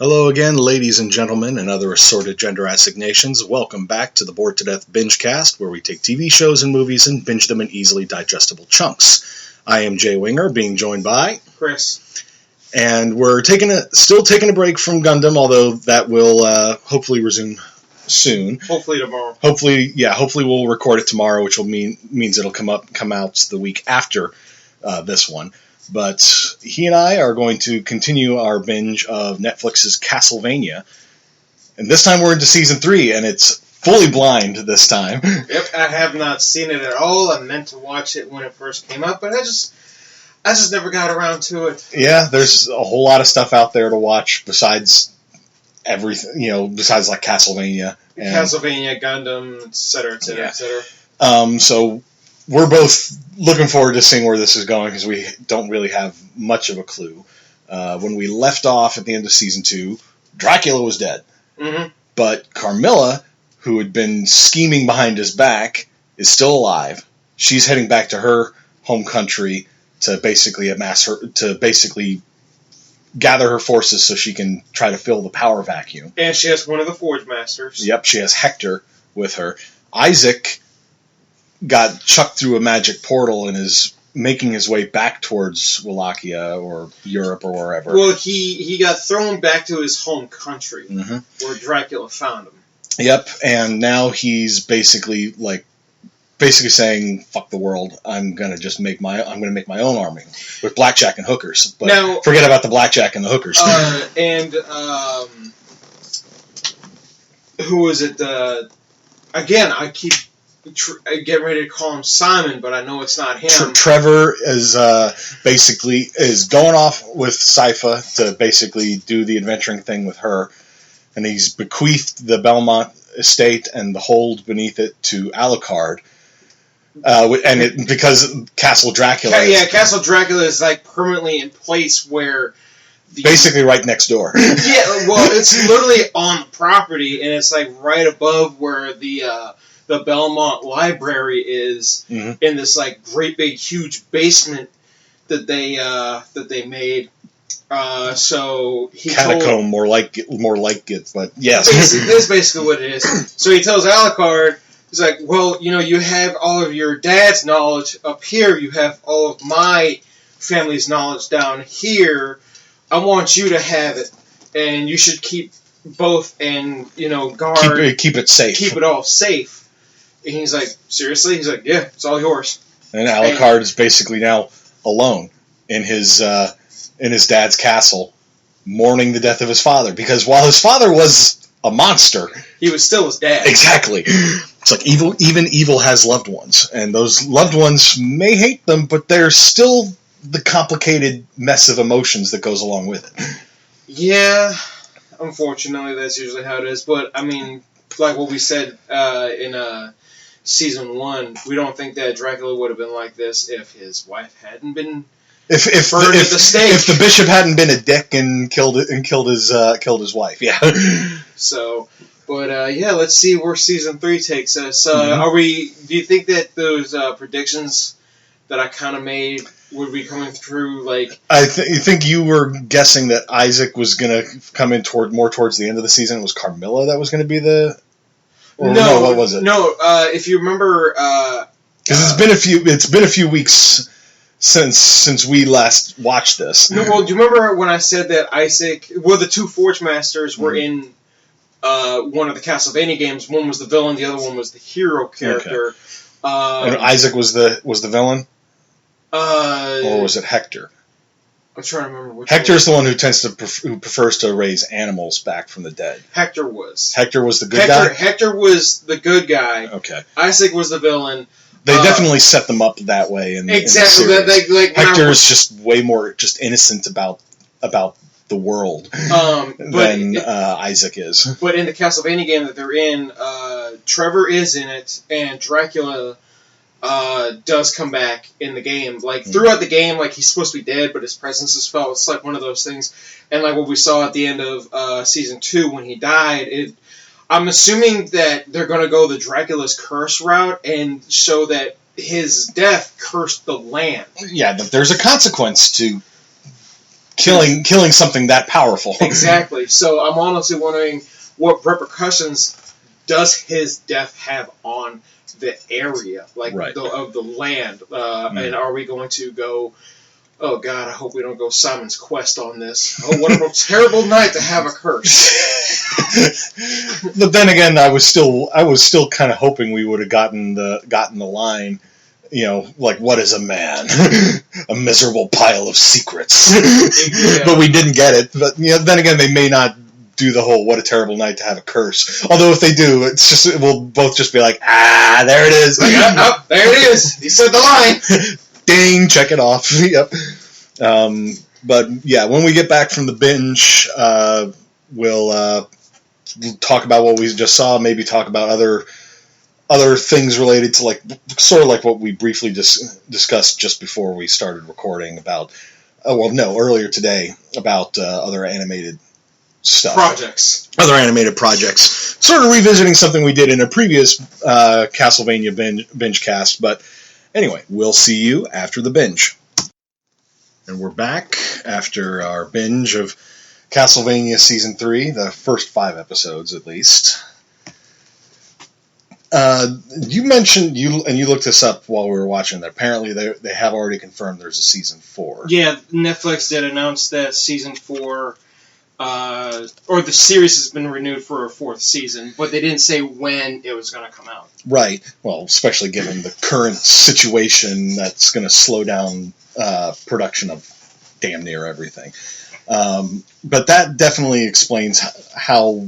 Hello again, ladies and gentlemen, and other assorted gender assignations. Welcome back to the Bored to Death Bingecast, where we take TV shows and movies and binge them in easily digestible chunks. I am Jay Winger, being joined by Chris. And we're still taking a break from Gundam, although that will hopefully resume soon. Hopefully tomorrow. Hopefully we'll record it tomorrow, which will means it'll come out the week after this one. But he and I are going to continue our binge of Netflix's Castlevania. And this time we're into Season 3, and it's fully blind this time. Yep, I have not seen it at all. I meant to watch it when it first came out, but I just never got around to it. Yeah, there's a whole lot of stuff out there to watch besides everything, besides like Castlevania. Castlevania, Gundam, etc., etc., yeah. etc. So we're both looking forward to seeing where this is going because we don't really have much of a clue. When we left off at the end of Season 2, Dracula was dead. Mm-hmm. But Carmilla, who had been scheming behind his back, is still alive. She's heading back to her home country to basically gather her forces so she can try to fill the power vacuum. And she has one of the Forgemasters. Yep, she has Hector with her. Isaac got chucked through a magic portal and is making his way back towards Wallachia or Europe or wherever. Well, he got thrown back to his home country, mm-hmm. where Dracula found him. Yep, and now he's basically saying, "Fuck the world! I'm gonna make my own army with blackjack and hookers." But now, forget about the blackjack and the hookers. Who was it? Again, I keep getting ready to call him Simon, but I know it's not him. Trevor is going off with Sypha to basically do the adventuring thing with her, and he's bequeathed the Belmont estate and the hold beneath it to Alucard. Because Castle Dracula. Castle Dracula is like permanently in place where. Basically right next door. Yeah, well, it's literally on the property, and it's like right above where the Belmont Library is, mm-hmm. in this like great big huge basement that they made. So he catacomb, more like it, but yes, that's basically what it is. So he tells Alucard, he's like, well, you have all of your dad's knowledge up here, you have all of my family's knowledge down here. I want you to have it, and you should keep both and guard, keep it safe, keep it all safe. And he's like, seriously? He's like, yeah, it's all yours. And Alucard is basically now alone in his dad's castle, mourning the death of his father, because while his father was a monster, he was still his dad. Exactly. It's like even evil has loved ones, and those loved ones may hate them, but they're still the complicated mess of emotions that goes along with it. Yeah, unfortunately, that's usually how it is. But I mean, like what we said in Season 1, we don't think that Dracula would have been like this if his wife hadn't been. If the bishop hadn't been a dick and killed his wife, yeah. So, but let's see where Season 3 takes us. Mm-hmm. Do you think that those predictions that I kind of made would be coming through? Like, I think you were guessing that Isaac was going to come in more towards the end of the season. It was Carmilla that was going to be the. No, what was it? No, if you remember, because it's been a few weeks since we last watched this. No, well, do you remember when I said that the two Forgemasters were in one of the Castlevania games? One was the villain, the other one was the hero character. Okay. And Isaac was the villain, or was it Hector? I'm trying to remember which. Hector's the one who who prefers to raise animals back from the dead. Hector was the good guy. Hector was the good guy. Okay. Isaac was the villain. They definitely set them up that way in exactly. In the series. Hector is just way more just innocent about the world than Isaac is. But in the Castlevania game that they're in, Trevor is in it, and Dracula does come back in the game. Like, throughout the game, like, he's supposed to be dead, but his presence is felt. It's like one of those things. And like what we saw at the end of Season 2 when he died, I'm assuming that they're going to go the Dracula's curse route and show that his death cursed the land. Yeah, that there's a consequence to killing something that powerful. Exactly. So I'm honestly wondering what repercussions does his death have on the area, like of the land, and are we going to go? Oh God, I hope we don't go Simon's Quest on this. Oh, what a terrible night to have a curse. But then again, I was still kind of hoping we would have gotten the line, like, what is a man? A miserable pile of secrets. Yeah. But we didn't get it. But then again, they may not do the whole "what a terrible night to have a curse." Although if they do, we'll both just be like, there it is. Like, oh, there it is. He said the line. Ding, check it off. Yep. But yeah, when we get back from the binge, we'll talk about what we just saw. Maybe talk about other things related to, like, sort of like what we briefly discussed just before we started recording about. Earlier today about other animated stuff. Other animated projects. Sort of revisiting something we did in a previous Castlevania Bingecast, but anyway, we'll see you after the binge. And we're back after our binge of Castlevania Season 3, the first 5 episodes at least. You mentioned, you looked this up while we were watching, that apparently they have already confirmed there's a Season 4. Yeah, Netflix did announce that Season 4, or the series has been renewed for a 4th season, but they didn't say when it was going to come out. Right. Well, especially given the current situation that's going to slow down production of damn near everything. But that definitely explains how,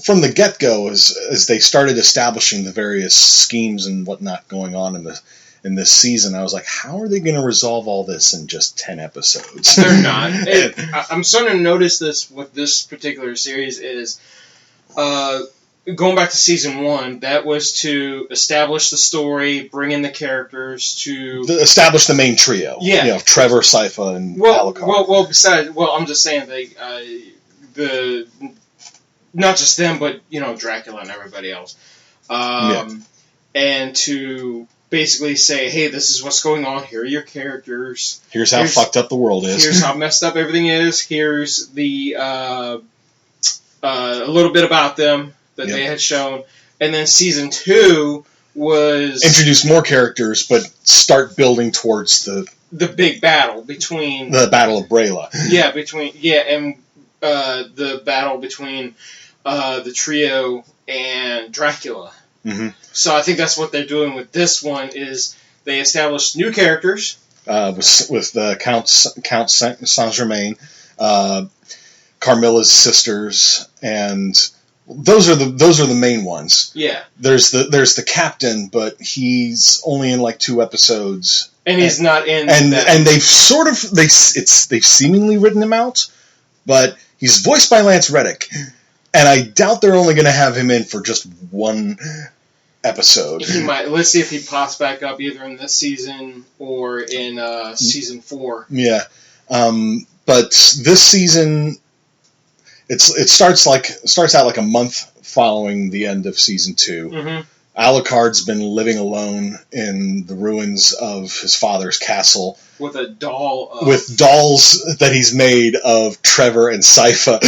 from the get-go, as they started establishing the various schemes and whatnot going on in this season, I was like, how are they going to resolve all this in just 10 episodes? They're not. I'm starting to notice this with this particular series is, going back to Season 1, that was to establish the story, bring in the characters, establish the main trio. Yeah. Trevor, Sypha, and Alucard. I'm just saying, not just them, but, Dracula and everybody else. And to basically say, hey, this is what's going on, here are your characters. Here's how fucked up the world is. Here's how messed up everything is. Here's the a little bit about them that they had shown. And then Season 2 was... introduce more characters, but start building towards the big battle between... the Battle of Brayla. And the battle between the trio and Dracula. Mm-hmm. So I think that's what they're doing with this one, is they established new characters. With the Count Saint-Germain, Carmilla's sisters, and those are the main ones. Yeah. There's the captain, but he's only in like 2 episodes. And he's not in and they've seemingly written him out, but he's voiced by Lance Reddick. And I doubt they're only going to have him in for just 1 episode. He might. Let's see if he pops back up either in this season or in Season 4. Yeah. But this season, it starts out like a month following the end of Season 2. Mm-hmm. Alucard's been living alone in the ruins of his father's castle. With a doll. With dolls that he's made of Trevor and Sypha.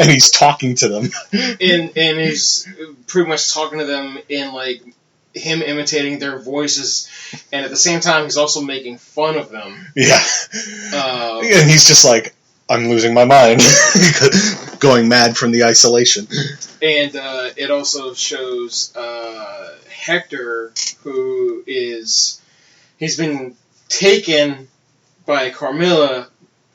And he's talking to them. And he's pretty much talking to them in, like, him imitating their voices. And at the same time, he's also making fun of them. Yeah. And he's just like, I'm losing my mind. Going mad from the isolation. And it also shows Hector, he's been taken by Carmilla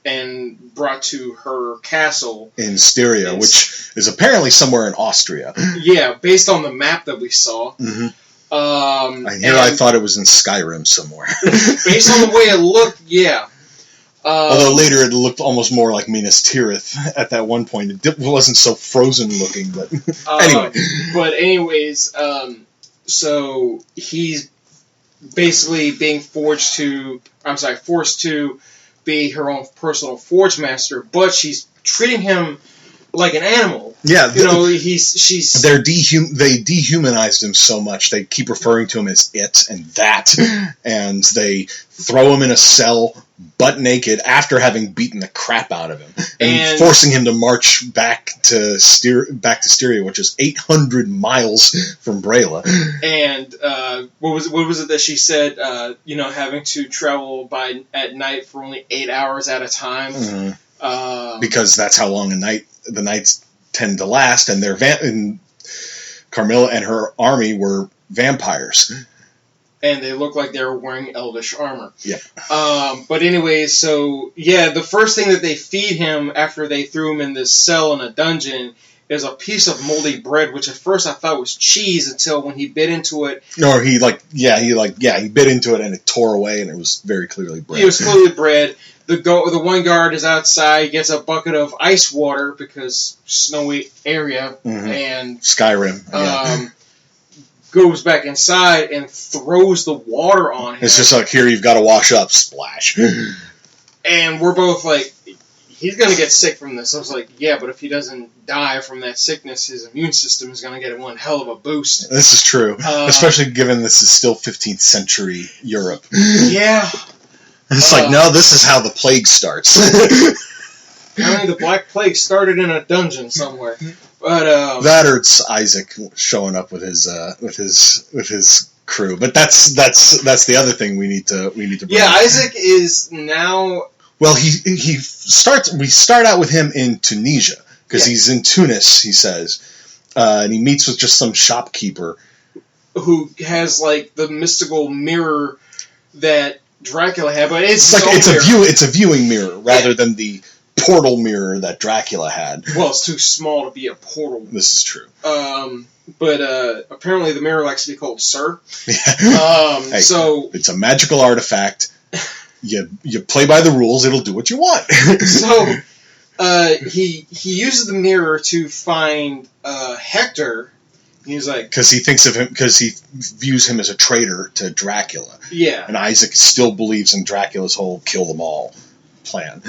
and brought to her castle. In Styria, which is apparently somewhere in Austria. Yeah, based on the map that we saw. Mm-hmm. I thought it was in Skyrim somewhere. Based on the way it looked, yeah. Although later it looked almost more like Minas Tirith at that one point. It wasn't so frozen looking, but anyway. But anyways, so he's basically being forced to be her own personal Forgemaster, but she's treating him like an animal. Yeah, they dehumanized him so much. They keep referring to him as it and that, and they throw him in a cell butt naked after having beaten the crap out of him and forcing him to march back to Styria, which is 800 miles from Brela. And what was it that she said? Having to travel at night for only 8 hours at a time. Mm-hmm. Because that's how long the nights tend to last, and Carmilla and her army were vampires. And they look like they were wearing elvish armor. Yep. But anyway, so, yeah, the first thing that they feed him after they threw him in this cell in a dungeon is a piece of moldy bread, which at first I thought was cheese until when he bit into it. No, he bit into it and it tore away and it was very clearly bread. It was clearly bread. The one guard is outside, gets a bucket of ice water because snowy area, mm-hmm. and Skyrim. Yeah. Goes back inside and throws the water on him. It's just like, here, you've got to wash up. Splash. And we're both like, he's going to get sick from this. I was like, yeah, but if he doesn't die from that sickness, his immune system is going to get one hell of a boost. This is true. Especially given this is still 15th century Europe. Yeah. It's like, no, this is how the plague starts. I mean, the Black Plague started in a dungeon somewhere. But that or it's Isaac showing up with his crew. But that's the other thing we need to bring up. Isaac is now. Well, we start out with him in Tunisia because he's in Tunis. He says, and he meets with just some shopkeeper who has like the mystical mirror that Dracula had, but it's a viewing mirror rather than the portal mirror that Dracula had. Well, it's too small to be a portal. This is true. But apparently the mirror likes to be called Sir. Hey, so it's a magical artifact. You play by the rules, it'll do what you want. So he uses the mirror to find Hector. He's like, because he thinks of him, because he views him as a traitor to Dracula. Yeah. And Isaac still believes in Dracula's whole kill them all plan.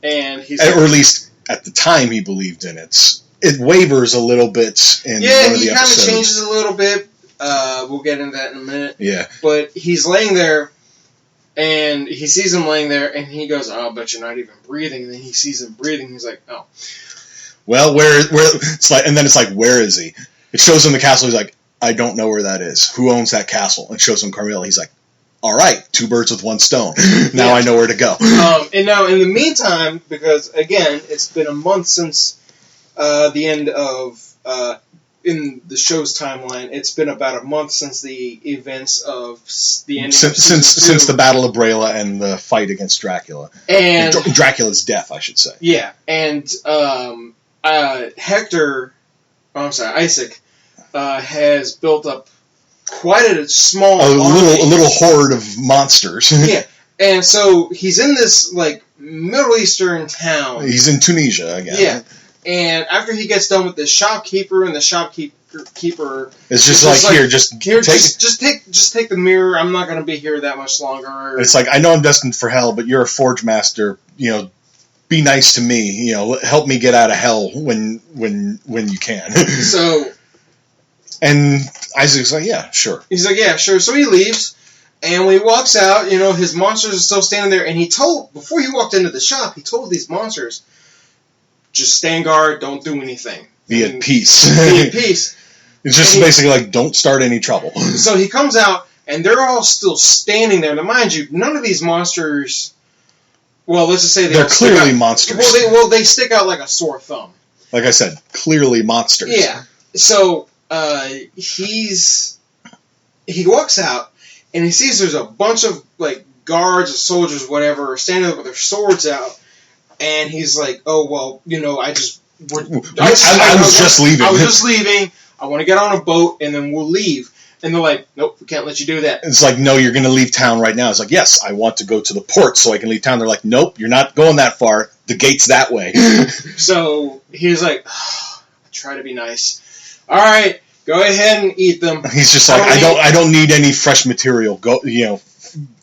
And he's or at least at the time he believed in it. It wavers a little bit in one of the episodes. Yeah, he kind of changes a little bit. We'll get into that in a minute. Yeah. But he's laying there, and he sees him laying there, and he goes, "Oh, but you're not even breathing." And then he sees him breathing. He's like, "Oh." Well, where it's like, and then it's like, where is he? It shows him the castle. He's like, I don't know where that is. Who owns that castle? And it shows him Carmilla. He's like, all right, 2 birds with 1 stone. Now I know where to go. And now, in the meantime, because, again, it's been a month since the end of, in the show's timeline, it's been about a month since the events of the ending since the Battle of Brela and the fight against Dracula. And Dracula's death, I should say. Yeah, and Isaac has built up quite a small little horde of monsters. Yeah, and so he's in this like Middle Eastern town. He's in Tunisia again. Yeah, and after he gets done with the shopkeeper, and the shopkeeper, it's just like here, just take the mirror. I'm not going to be here that much longer. It's like, I know I'm destined for hell, but you're a Forgemaster. Be nice to me. Help me get out of hell when you can. So. And Isaac's like, yeah, sure. He's like, yeah, sure. So he leaves, and when he walks out, his monsters are still standing there, and before he walked into the shop, he told these monsters, just stand guard, don't do anything. Be at peace. Be at peace. It's just basically like, don't start any trouble. So he comes out, and they're all still standing there. Now, mind you, none of these monsters, well, let's just say they're clearly monsters. Well, they stick out like a sore thumb. Like I said, clearly monsters. Yeah. So he walks out and he sees there's a bunch of like guards or soldiers, whatever, standing there with their swords out, and he's like, "Oh well, I was just leaving. I was just leaving. I want to get on a boat and then we'll leave." And they're like, "Nope, we can't let you do that." It's like, "No, you're going to leave town right now." It's like, "Yes, I want to go to the port so I can leave town." They're like, "Nope, you're not going that far. The gate's that way." So he's like, "I try to be nice. All right, go ahead and eat them." He's just like, I don't need any fresh material. Go,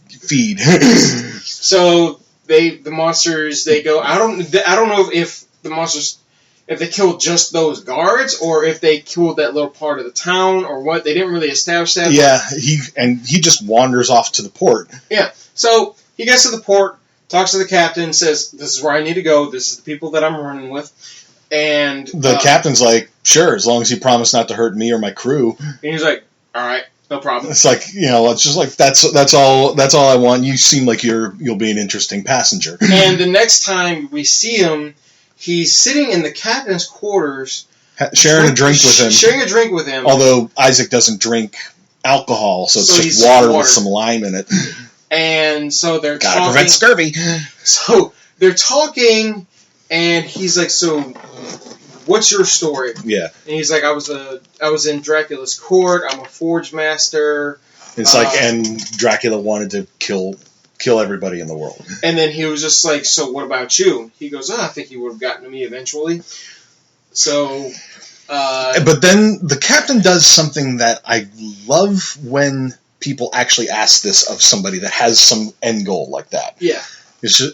feed. So the monsters, they go. I don't know if the monsters, if they killed just those guards or if they killed that little part of the town or what. They didn't really establish that. Yeah, he just wanders off to the port. Yeah. So he gets to the port, talks to the captain, says, "This is where I need to go. This is the people that I'm running with." And the captain's like, "Sure, as long as you promise not to hurt me or my crew." And he's like, "All right, no problem." It's like, it's just like that's all I want. You seem like you'll be an interesting passenger. And the next time we see him, he's sitting in the captain's quarters, sharing a drink with him. Although Isaac doesn't drink alcohol, so it's just water with some lime in it. And so they're gotta prevent scurvy. So they're talking, and he's like, "So, what's your story?" Yeah. And he's like, I was in Dracula's court. I'm a Forgemaster. It's and Dracula wanted to kill everybody in the world. And then he was just like, "So what about you?" He goes, "I think he would have gotten to me eventually." So, but then the captain does something that I love when people actually ask this of somebody that has some end goal like that. Yeah.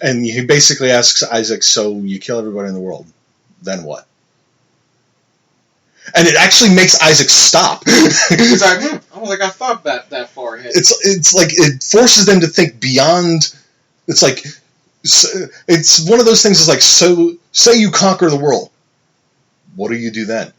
And he basically asks Isaac, "So you kill everybody in the world, then what?" And it actually makes Isaac stop. He's like, I was like, I thought that far ahead. It's like it forces them to think beyond. It's like it's one of those things. Is like, so say you conquer the world, what do you do then?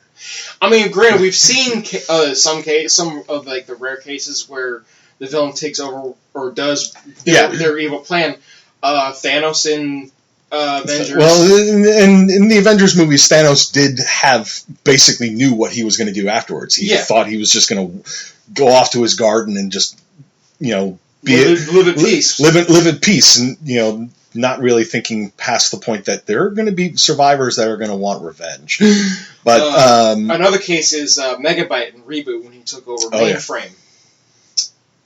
I mean, granted, we've seen some of like the rare cases where the villain takes over or does their evil plan. Thanos in Avengers. Well, in the Avengers movies, Thanos basically knew what he was going to do afterwards. He thought he was just going to go off to his garden and just, live at peace. Live at peace, and not really thinking past the point that there are going to be survivors that are going to want revenge. But another case is Megabyte in Reboot when he took over Mainframe.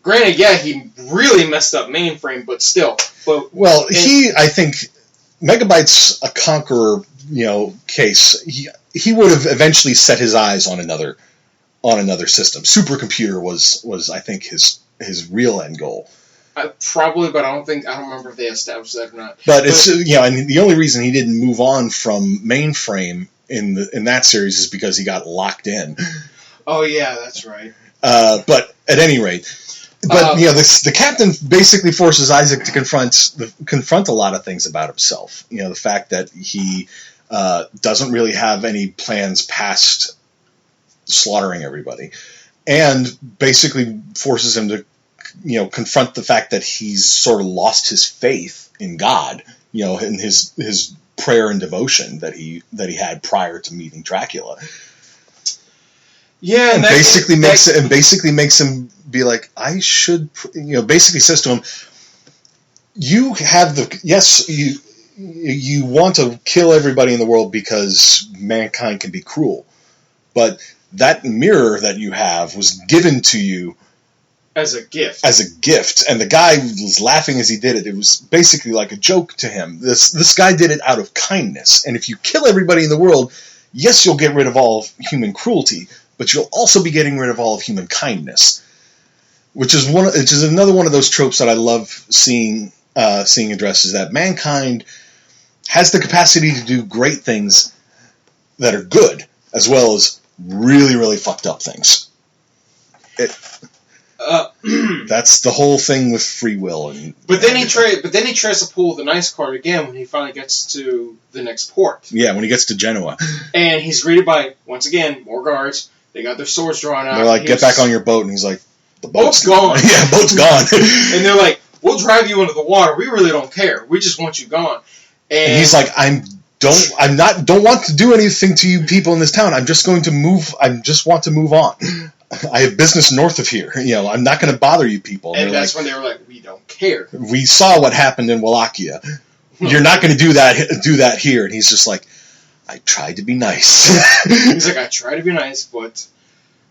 Granted, he really messed up Mainframe, but still. I think Megabyte's a conqueror, case. He would have eventually set his eyes on another system. Supercomputer was I think his real end goal. Probably, but I don't remember if they established that or not. But it's and the only reason he didn't move on from Mainframe in that series is because he got locked in. Oh yeah, that's right. But at any rate, the captain basically forces Isaac to confront a lot of things about himself. The fact that he doesn't really have any plans past slaughtering everybody, and basically forces him to confront the fact that he's sort of lost his faith in God, in his prayer and devotion that he had prior to meeting Dracula. Yeah, and basically makes him be like, I should, basically says to him, you have you want to kill everybody in the world because mankind can be cruel, but that mirror that you have was given to you as a gift. And the guy was laughing as he did it. It was basically like a joke to him. This guy did it out of kindness. And if you kill everybody in the world, yes, you'll get rid of all of human cruelty, but you'll also be getting rid of all of human kindness. Which is another one of those tropes that I love seeing addressed, is that mankind has the capacity to do great things that are good, as well as really, really fucked up things. That's the whole thing with free will. But then he tries to pull the nice card again when he finally gets to the next port. Yeah, when he gets to Genoa. And he's greeted by, once again, more guards. They got their swords drawn out. They're like, get back on your boat. And he's like, the boat's gone. Yeah, boat's gone. And they're like, we'll drive you into the water. We really don't care. We just want you gone. And he's like, don't want to do anything to you people in this town. I'm just going to move. I just want to move on. I have business north of here. I'm not going to bother you people. And that's when they were like, we don't care. We saw what happened in Wallachia. You're not going to do that here. And he's just like, I tried to be nice. He's like, I tried to be nice, but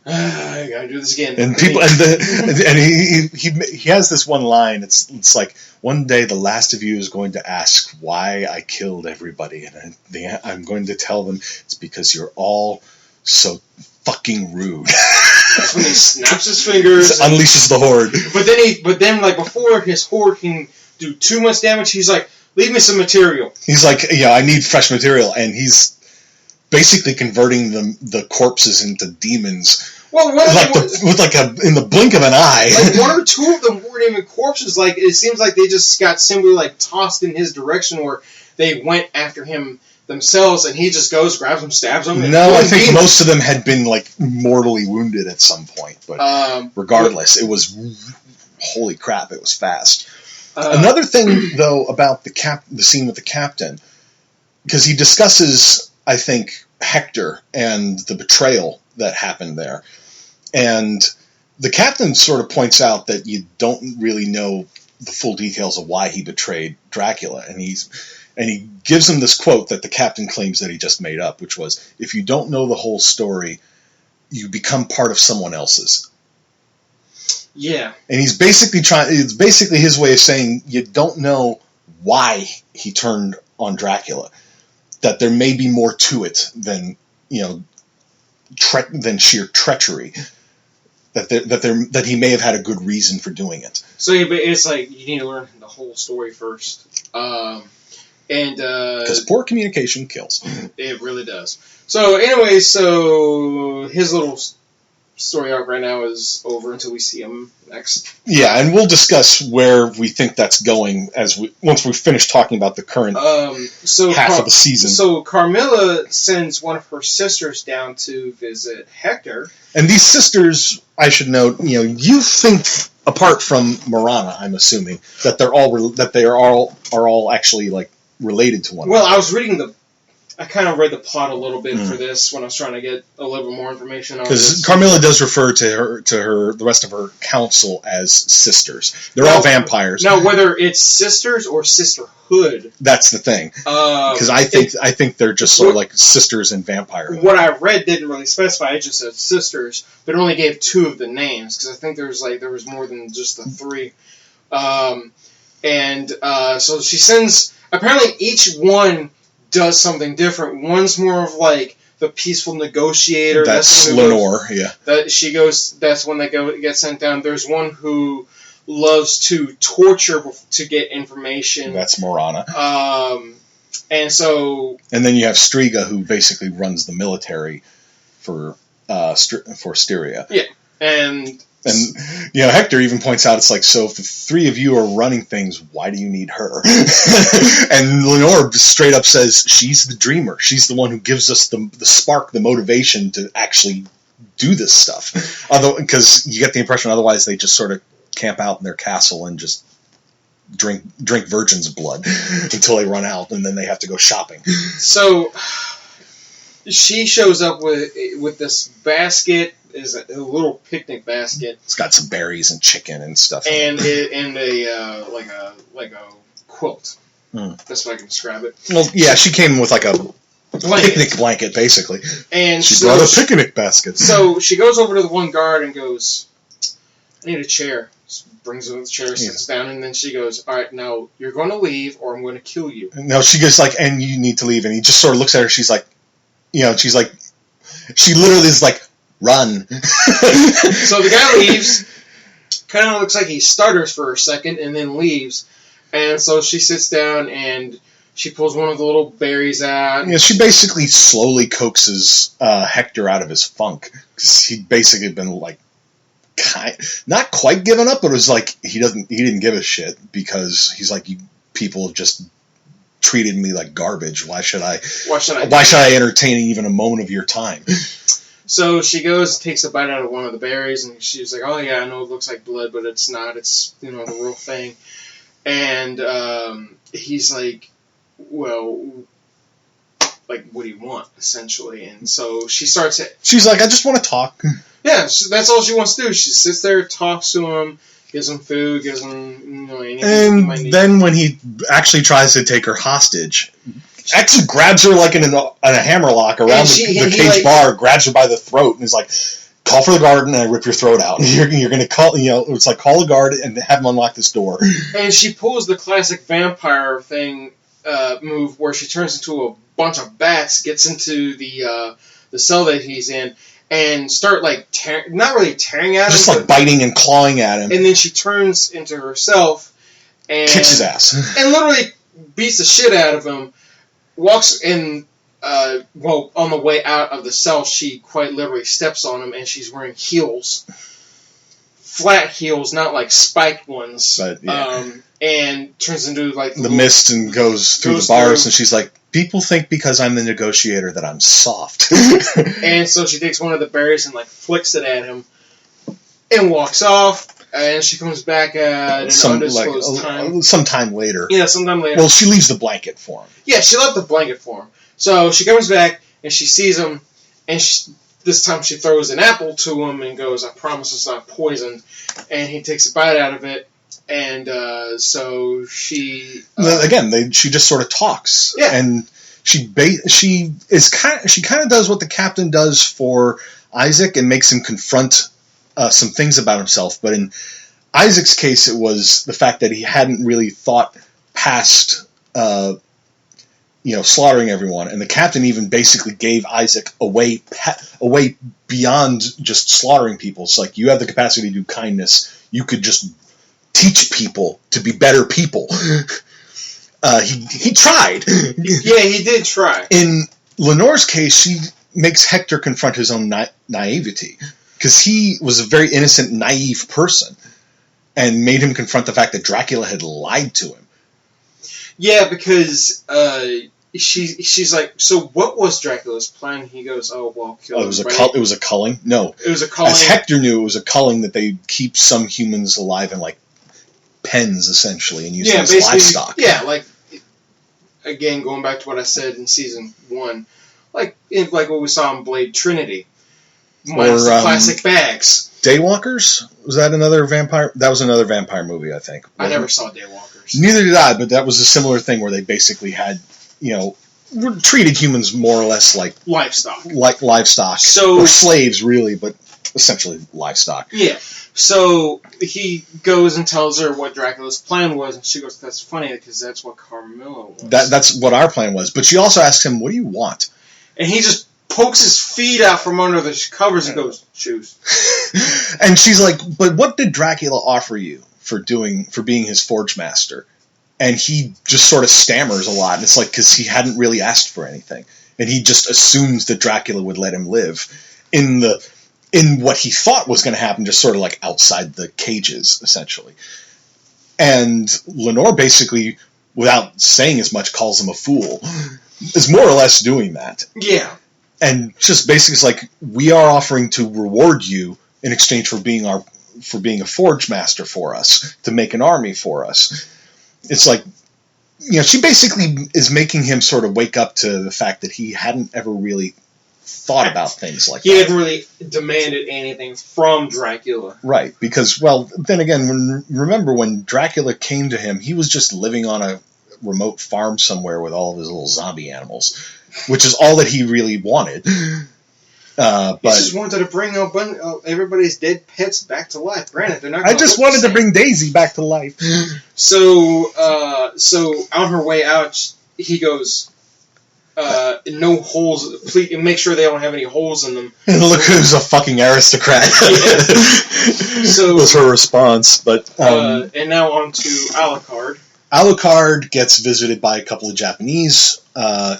I gotta do this again. And people, and he has this one line. It's like, one day the last of you is going to ask why I killed everybody, and I'm going to tell them it's because you're all so fucking rude. That's when he snaps his fingers, unleashes the horde. But then, like, before his horde can do too much damage, he's like, leave me some material. He's like, I need fresh material, and he's basically converting the corpses into demons Well, in the blink of an eye. Like, one or two of them weren't even corpses. Like, it seems like they just got simply, like, tossed in his direction, or they went after him themselves, and he just goes, grabs them, stabs them. No, I think most of them had been, like, mortally wounded at some point. But regardless, it was... Holy crap, it was fast. Another thing, though, about the scene with the captain, because he discusses, I think, Hector and the betrayal that happened there. And the captain sort of points out that you don't really know the full details of why he betrayed Dracula. And he gives him this quote that the captain claims that he just made up, which was, if you don't know the whole story, you become part of someone else's. Yeah. And it's basically his way of saying you don't know why he turned on Dracula. That there may be more to it than, than sheer treachery. That he may have had a good reason for doing it. So it's like you need to learn the whole story first. Because poor communication kills. It really does. So anyway, his little story arc right now is over until we see him next. Yeah, and we'll discuss where we think that's going once we finish talking about the current half of the season. So Carmilla sends one of her sisters down to visit Hector. And these sisters, I should note, you think, apart from Marana, I'm assuming, that they are all actually like related to one another. Well, I kind of read the plot a little bit for this when I was trying to get a little bit more information on this. Because Carmilla does refer to the rest of her council as sisters. They're all vampires. Now, whether it's sisters or sisterhood, that's the thing. Because I think they're just sort of like sisters and vampire. What I read didn't really specify. It just said sisters, but it only gave two of the names because I think there was more than just the three. So she sends. Apparently, each one does something different. One's more of like the peaceful negotiator. That's Lenore, yeah. That's when they get sent down. There's one who loves to torture to get information. That's Marana. And then you have Striga, who basically runs the military for Styria. Yeah, and Hector even points out, it's like, so if the three of you are running things, why do you need her? And Lenore straight up says, she's the dreamer. She's the one who gives us the spark, the motivation to actually do this stuff. Because you get the impression otherwise they just sort of camp out in their castle and just drink virgin's blood until they run out, and then they have to go shopping. So she shows up with this basket. Is a little picnic basket. It's got some berries and chicken and stuff. And a quilt. That's what I can describe it. Well, yeah, she came with like a picnic blanket, basically. And she brought a picnic basket. So she goes over to the one guard and goes, I need a chair. Brings her the chair, sits down, and then she goes, all right, now you're going to leave or I'm going to kill you. No, she goes like, and you need to leave. And he just sort of looks at her. She's like, she literally is like, run. So the guy leaves. Kind of looks like he stutters for a second and then leaves. And so she sits down and she pulls one of the little berries out. Yeah, she basically slowly coaxes Hector out of his funk. Because he'd basically been like, not quite given up, but it was like he didn't give a shit because he's like, you people have just treated me like garbage. Why should I entertain even a moment of your time? So she goes, takes a bite out of one of the berries, and she's like, oh yeah, I know it looks like blood, but it's not. It's, the real thing. And he's like, well, like, what do you want, essentially? And so she starts it. She's like, I just want to talk. Yeah, that's all she wants to do. She sits there, talks to him, gives him food, gives him, anything and he might need. Then when he actually tries to take her hostage, actually grabs her like in a hammerlock around the cage bar, grabs her by the throat, and is like, call for the guard and I rip your throat out. You're going to call, it's like, call the guard and have him unlock this door. And she pulls the classic vampire thing move where she turns into a bunch of bats, gets into the cell that he's in, and start like not really tearing at him, just like biting and clawing at him. And then she turns into herself and kicks his ass and literally beats the shit out of him. Walks and on the way out of the cell, she quite literally steps on him, and she's wearing heels. Flat heels, not like spiked ones. But, yeah. And turns into like the mist and goes through the bars, and she's like, people think because I'm the negotiator that I'm soft. And so she takes one of the berries and like flicks it at him and walks off, and she comes back at an undisclosed time. Sometime later. Yeah, sometime later. Well, she leaves the blanket for him. Yeah, she left the blanket for him. So she comes back, and she sees him, and this time she throws an apple to him and goes, I promise it's not poisoned. And he takes a bite out of it, and so she... she just sort of talks. Yeah. And she kind of does what the captain does for Isaac and makes him confront some things about himself. But in Isaac's case, it was the fact that he hadn't really thought past... slaughtering everyone, and the captain even basically gave Isaac a way beyond just slaughtering people. It's like, you have the capacity to do kindness. You could just teach people to be better people. He tried. Yeah, he did try. In Lenore's case, she makes Hector confront his own naivety, because he was a very innocent, naive person, and made him confront the fact that Dracula had lied to him. Yeah, because she's like, so what was Dracula's plan? He goes, oh, well, kill it was a culling? No. It was a culling. As Hector knew, it was a culling that they keep some humans alive in, like, pens, essentially, and use them as livestock. Yeah, like, again, going back to what I said in Season 1, like what we saw in Blade Trinity. Minus the plastic bags. Daywalkers? Was that another vampire? That was another vampire movie, I think. I never saw Daywalkers. Neither did I, but that was a similar thing where they basically had, treated humans more or less like livestock. Like livestock. Or slaves, really, but essentially livestock. Yeah. So he goes and tells her what Dracula's plan was, and she goes, that's funny, because that's what Carmilla was. That's what our plan was. But she also asked him, what do you want? And he just pokes his feet out from under the covers and goes, choose. And she's like, but what did Dracula offer you for being his Forgemaster? And he just sort of stammers a lot. And it's like, because he hadn't really asked for anything. And he just assumes that Dracula would let him live in what he thought was going to happen, just sort of like outside the cages, essentially. And Lenore basically, without saying as much, calls him a fool. Is more or less doing that. Yeah. And just basically it's like, we are offering to reward you in exchange for being a Forgemaster for us, to make an army for us. It's like, she basically is making him sort of wake up to the fact that he hadn't ever really thought about things like that. He hadn't really demanded anything from Dracula. Right, because, well, then again, remember when Dracula came to him, he was just living on a remote farm somewhere with all of his little zombie animals, which is all that he really wanted. He just wanted to bring everybody's dead pets back to life. Granted, they're not. I just wanted to bring Daisy back to life. So on her way out, he goes, "No holes. Please make sure they don't have any holes in them." And look who's a fucking aristocrat. So was her response. But and now on to Alucard. Alucard gets visited by a couple of Japanese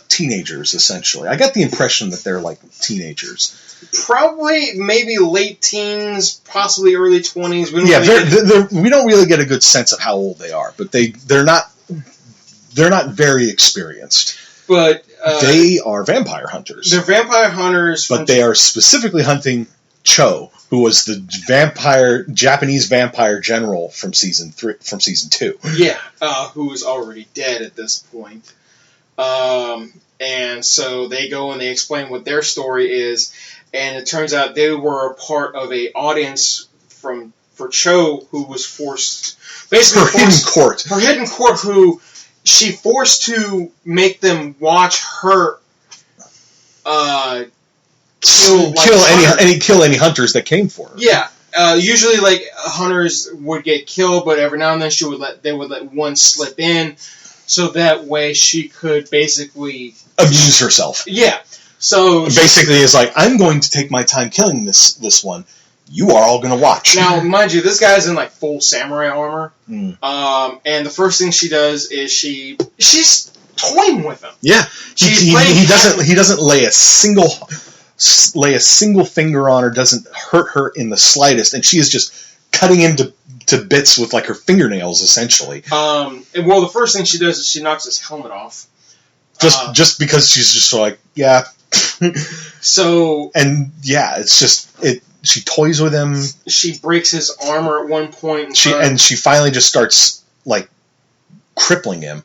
teenagers, essentially. I got the impression that they're like teenagers. Probably, maybe late teens, possibly early 20s. We don't really get a good sense of how old they are, but they're not very experienced. But they are vampire hunters. They're vampire hunters, but they are specifically hunting Cho, who was the Japanese vampire general from season 2. Yeah, who is already dead at this point. And so they go and they explain what their story is, and it turns out they were a part of a audience for Cho, who was forced, basically her hidden court, who she forced to make them watch her kill any hunters that came for her. Yeah, usually like hunters would get killed, but every now and then they would let one slip in, so that way she could basically amuse herself. Yeah. So basically, it's like, I'm going to take my time killing this one. You are all going to watch. Now, mind you, this guy's in like full samurai armor. And the first thing she does is she's toying with him. Yeah, he doesn't lay a single finger on her, doesn't hurt her in the slightest, and she is just cutting him to bits with like her fingernails, essentially. Well, the first thing she does is she knocks his helmet off. Just because she's just like, yeah. So and yeah, it's just she toys with him. She breaks his armor at one point. She finally just starts like crippling him.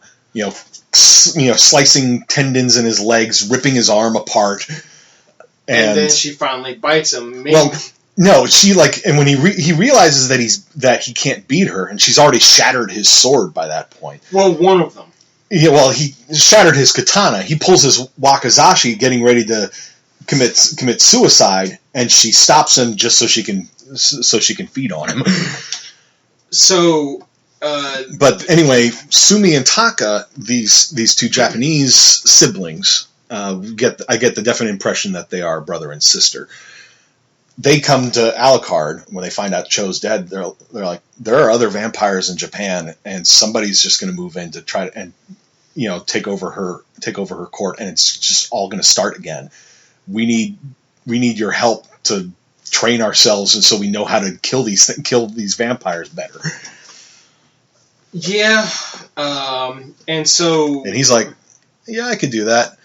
Slicing tendons in his legs, ripping his arm apart. And then she finally bites him. Well, no, she and when he realizes that he can't beat her, and she's already shattered his sword by that point. Well, one of them. Yeah, well, he shattered his katana. He pulls his wakizashi, getting ready to commit suicide, and she stops him just so she can feed on him. So. But anyway, Sumi and Taka, these two Japanese siblings, I get the definite impression that they are brother and sister. They come to Alucard when they find out Cho's dead. They're like, there are other vampires in Japan, and somebody's just going to move in to try to take over her court, and it's just all going to start again. We need your help to train ourselves, and so we know how to kill these vampires better. Yeah, and he's like, yeah, I could do that,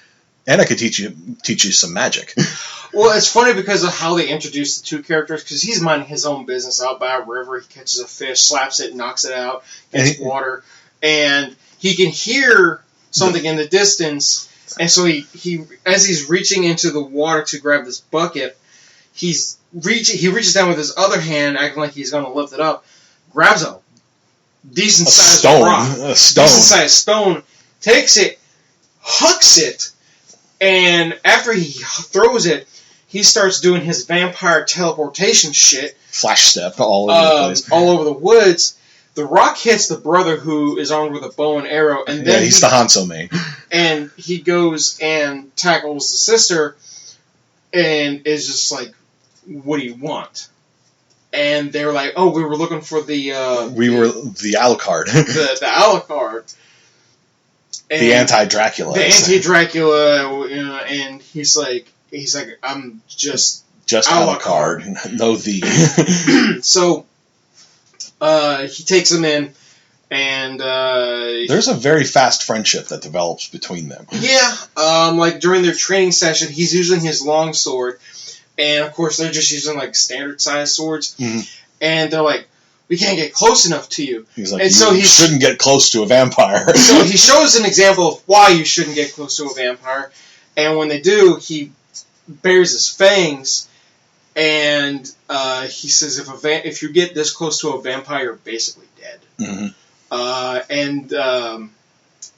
and I could teach you some magic. Well, it's funny because of how they introduce the two characters, because he's minding his own business out by a river. He catches a fish, slaps it, knocks it out, gets water, and he can hear something in the distance, and so he as he's reaching into the water to grab this bucket, he reaches down with his other hand, acting like he's going to lift it up, grabs a decent-sized rock, decent-sized stone, takes it, hucks it, and after he throws it, he starts doing his vampire teleportation shit. Flash step all over the place. All over the woods. The rock hits the brother who is armed with a bow and arrow, and then he's the Hanzo main. And he goes and tackles the sister, and is just like, "What do you want?" And they're like, "Oh, we were looking for the Alucard, the Alucard, and the anti-Dracula, and he's like, I'm just Alucard, no thee." So he takes him in, and there's a very fast friendship that develops between them. Yeah, like during their training session, he's using his long sword. And, of course, they're just using, standard-sized swords. Mm-hmm. And they're like, we can't get close enough to you. He's like, you shouldn't get close to a vampire. So he shows an example of why you shouldn't get close to a vampire. And when they do, he bares his fangs. And he says, if you get this close to a vampire, you're basically dead. Mm-hmm.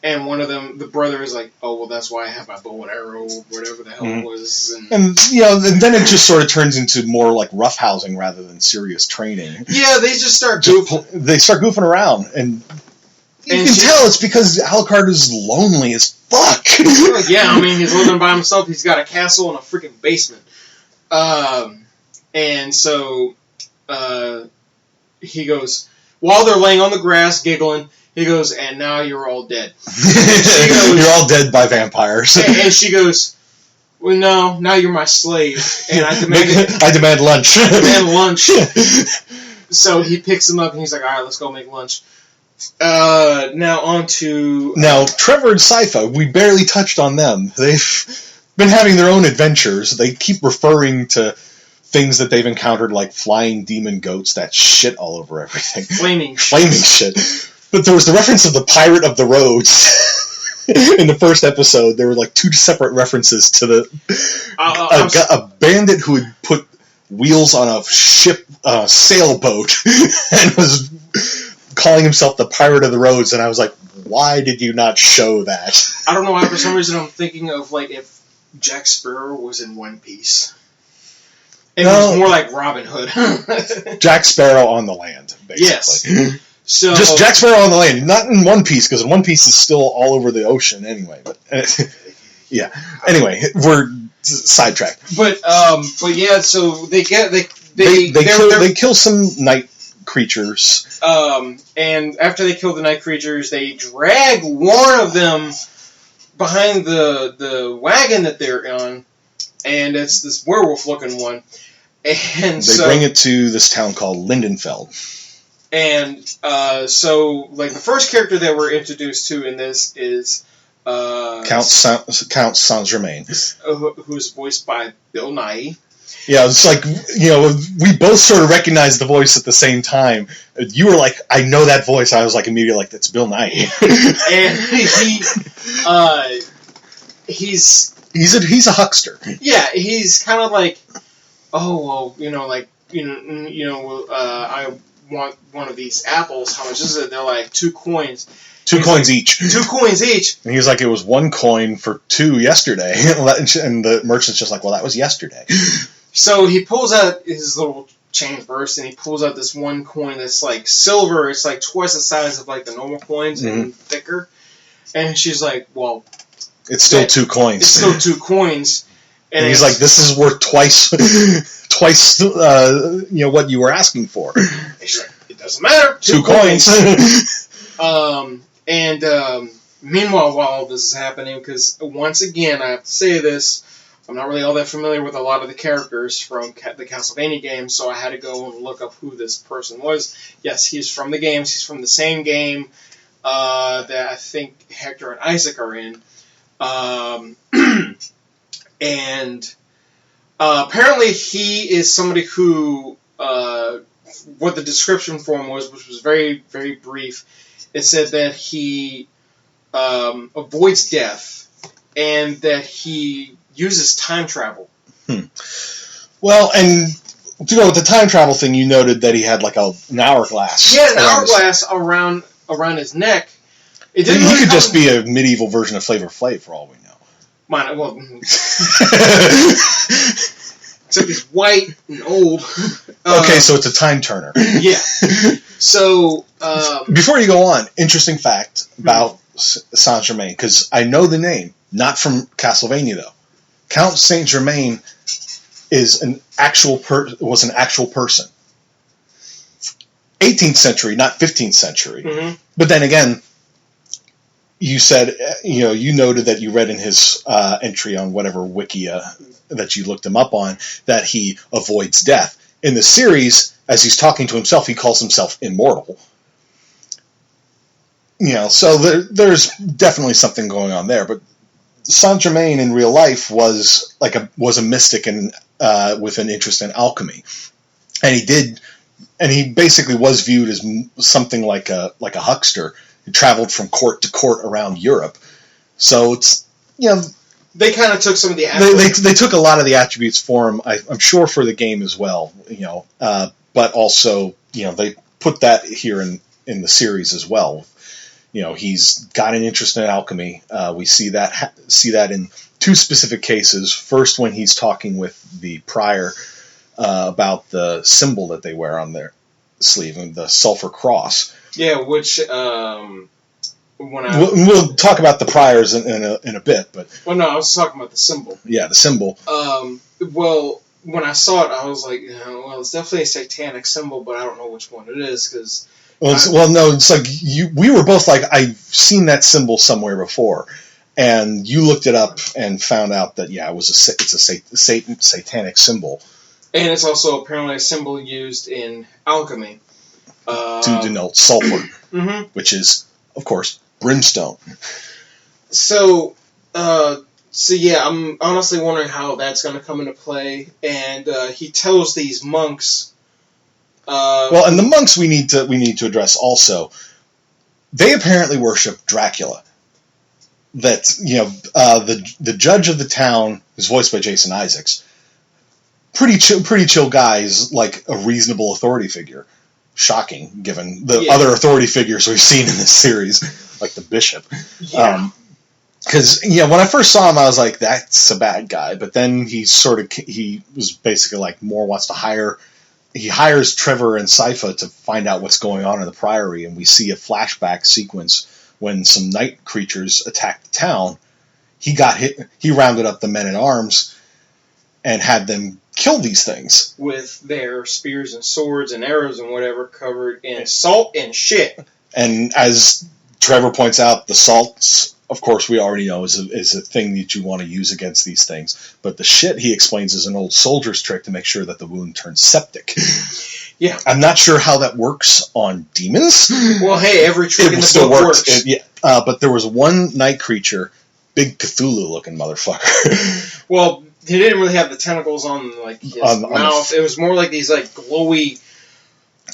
And one of them, the brother, is like, "Oh, well, that's why I have my bow and arrow, whatever the hell it was." And then it just sort of turns into more like roughhousing rather than serious training. Yeah, they just start goofing. They start goofing around, and you can tell it's because Alucard is lonely as fuck. Yeah, I mean, he's living by himself. He's got a castle and a freaking basement. And so he goes, while they're laying on the grass giggling, he goes, "And now you're all dead." You're all dead by vampires. And she goes, "Well, no, now you're my slave, and I demand lunch." I demand lunch. So he picks him up, and he's like, "All right, let's go make lunch." Now Trevor and Sypha. We barely touched on them. They've been having their own adventures. They keep referring to things that they've encountered, like flying demon goats that shit all over everything. Flaming shit. But there was the reference of the Pirate of the Roads in the first episode. There were like two separate references to a bandit who had put wheels on a ship, sailboat, and was calling himself the Pirate of the Roads. And I was like, why did you not show that? I don't know why. For some reason, I'm thinking of like if Jack Sparrow was in One Piece. It was more like Robin Hood. Jack Sparrow on the land, basically. Yes. So, just Jack Sparrow on the land, not in One Piece, because One Piece is still all over the ocean anyway. But yeah. Anyway, we're sidetracked. But yeah, so they kill some night creatures. And after they kill the night creatures, they drag one of them behind the wagon that they're on, and it's this werewolf-looking one. And they bring it to this town called Lindenfeld. And so, like, the first character that we're introduced to in this is Count Saint-Germain, who's voiced by Bill Nighy. Yeah, it's like, we both sort of recognized the voice at the same time. You were like, I know that voice. I was like, immediately like, that's Bill Nighy. And he's a huckster. Yeah, he's kind of like, oh, well, I want one of these apples. How much is it? They're like 2 coins. 2 coins each. 2 coins each. And he was like, it was 1 coin for 2 yesterday. And the merchant's just like, well, that was yesterday. So he pulls out his little change purse, and he pulls out this 1 coin that's like silver. It's like twice the size of like the normal coins and thicker. And she's like, well, it's still 2 coins. It's still 2 coins. And he's like, this is worth twice what you were asking for. And she's like, it doesn't matter. 2 coins. Meanwhile, while all this is happening, because once again, I have to say this, I'm not really all that familiar with a lot of the characters from the Castlevania games, so I had to go and look up who this person was. Yes, he's from the games. He's from the same game that I think Hector and Isaac are in. And apparently he is somebody who, what the description for him was, which was very, very brief, it said that he avoids death and that he uses time travel. Well, and to go with the time travel thing, you noted that he had like an hourglass. Yeah, an hourglass around his neck. He could just be a medieval version of Flavor Flav for all we know. Except he's white and old. Okay, so it's a time turner. Yeah. So before you go on, interesting fact about Saint-Germain, because I know the name, not from Castlevania though. Count Saint-Germain is was an actual person. 18th century, not 15th century. Mm-hmm. But then again, you said, you noted that you read in his entry on whatever Wikia that you looked him up on, that he avoids death. In the series, as he's talking to himself, he calls himself immortal. So there's definitely something going on there. But Saint-Germain in real life was a mystic and with an interest in alchemy, and he basically was viewed as something like a huckster who traveled from court to court around Europe. So it's they kind of took some of the attributes. They took a lot of the attributes for him. I'm sure for the game as well. But also they put that here in the series as well. He's got an interest in alchemy. We see that in 2 specific cases. First, when he's talking with the prior about the symbol that they wear on their sleeve, the sulfur cross. Yeah, which we'll talk about the priors in a bit, but I was talking about the symbol. Yeah, the symbol. Well, when I saw it, I was like, it's definitely a satanic symbol, but I don't know which one it is because. It's like we were both like, I've seen that symbol somewhere before, and you looked it up and found out that it's a satanic symbol, and it's also apparently a symbol used in alchemy to denote sulfur, which is, of course, brimstone. So yeah, I'm honestly wondering how that's going to come into play, and he tells these monks. And the monks we need to address also. They apparently worship Dracula. That the judge of the town is voiced by Jason Isaacs. Pretty chill guy is like a reasonable authority figure. Shocking, given the other authority figures we've seen in this series, like the bishop. Yeah. Because when I first saw him, I was like, that's a bad guy. But then he was basically like more wants to hire. He hires Trevor and Sypha to find out what's going on in the Priory, and we see a flashback sequence when some night creatures attacked the town. He got hit. He rounded up the men-at-arms and had them kill these things with their spears and swords and arrows and whatever covered in salt and shit. And as Trevor points out, the salt's of course, we already know is a thing that you want to use against these things. But the shit, he explains, is an old soldier's trick to make sure that the wound turns septic. Yeah. I'm not sure how that works on demons. Well, hey, every trick in the book works. But there was one night creature, big Cthulhu-looking motherfucker. Well, he didn't really have the tentacles on his mouth. It was more like these glowy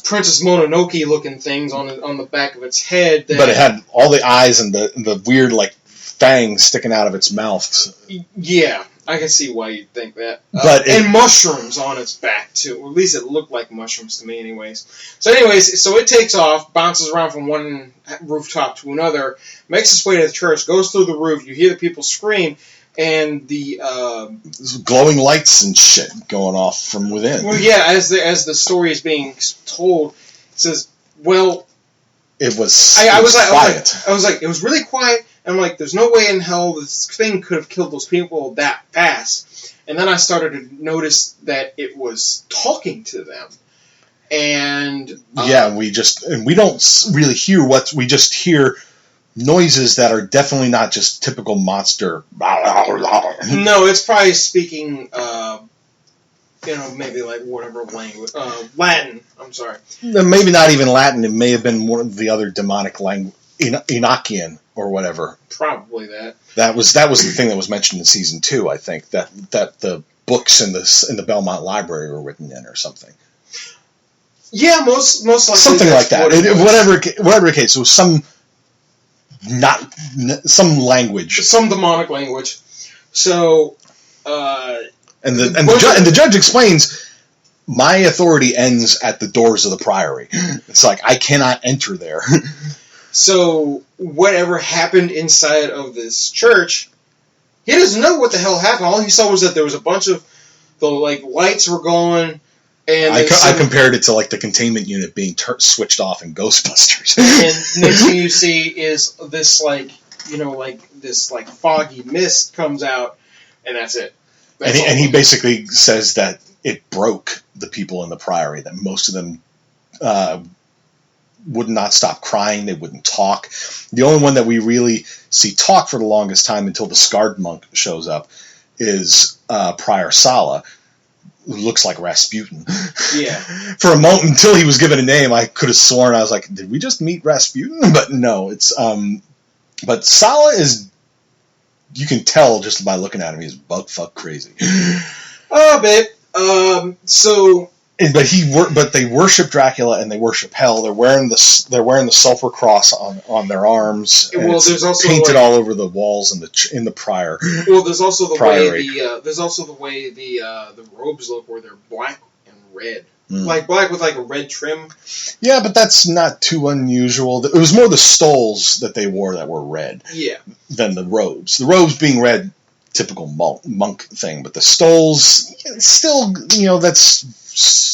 Princess Mononoke-looking things on the back of its head. But it had all the eyes and the weird fangs sticking out of its mouth. Yeah, I can see why you'd think that. And mushrooms on its back too. Or at least it looked like mushrooms to me, anyways. So it takes off, bounces around from one rooftop to another, makes its way to the church, goes through the roof. You hear the people scream. And the glowing lights and shit going off from within. Well, yeah, as the story is being told, it says, "Well, it was." I was like, it was really quiet. And I'm like, there's no way in hell this thing could have killed those people that fast. And then I started to notice that it was talking to them, and we don't really hear we just hear noises that are definitely not just typical monster. No, it's probably speaking, maybe whatever language. Latin, I'm sorry. Maybe not even Latin. It may have been one of the other demonic language, Enochian or whatever. Probably that. That was the thing that was mentioned in season 2, I think, that the books in the Belmont Library were written in or something. Yeah, most likely. Something like that. Whatever the case, it was some language, some demonic language. So, and the judge explains, my authority ends at the doors of the priory. It's like I cannot enter there. So whatever happened inside of this church, he doesn't know what the hell happened. All he saw was that there was a bunch of the lights were going. And I compared it to the containment unit being switched off in Ghostbusters. And next thing you see is this this foggy mist comes out, and that's it. And he basically says that it broke the people in the priory. That most of them would not stop crying. They wouldn't talk. The only one that we really see talk for the longest time until the scarred monk shows up is Prior Sala. Looks like Rasputin. Yeah. For a moment, until he was given a name, I could have sworn I was like, did we just meet Rasputin? But no, it's but Sala is, you can tell just by looking at him, he's bugfuck crazy. A bit. But they worship Dracula and they worship hell. They're wearing the sulfur cross on their arms. And there's also painted all over the walls in the prior. Well, there's also the way the robes look, where they're black and red, black with a red trim. Yeah, but that's not too unusual. It was more the stoles that they wore that were red. Yeah. Than the robes. The robes being red, typical monk thing, but the stoles still, that's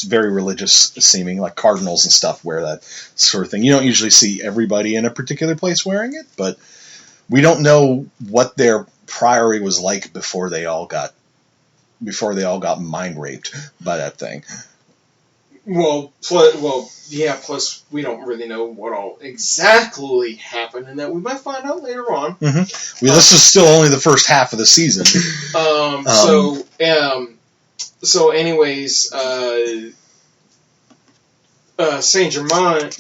very religious seeming, like cardinals and stuff wear that sort of thing. You don't usually see everybody in a particular place wearing it, but we don't know what their priory was like before they all got mind raped by that thing. Plus we don't really know what all exactly happened, and that we might find out later on. Mm-hmm. Well, this is still only the first half of the season. So anyways, Saint Germain.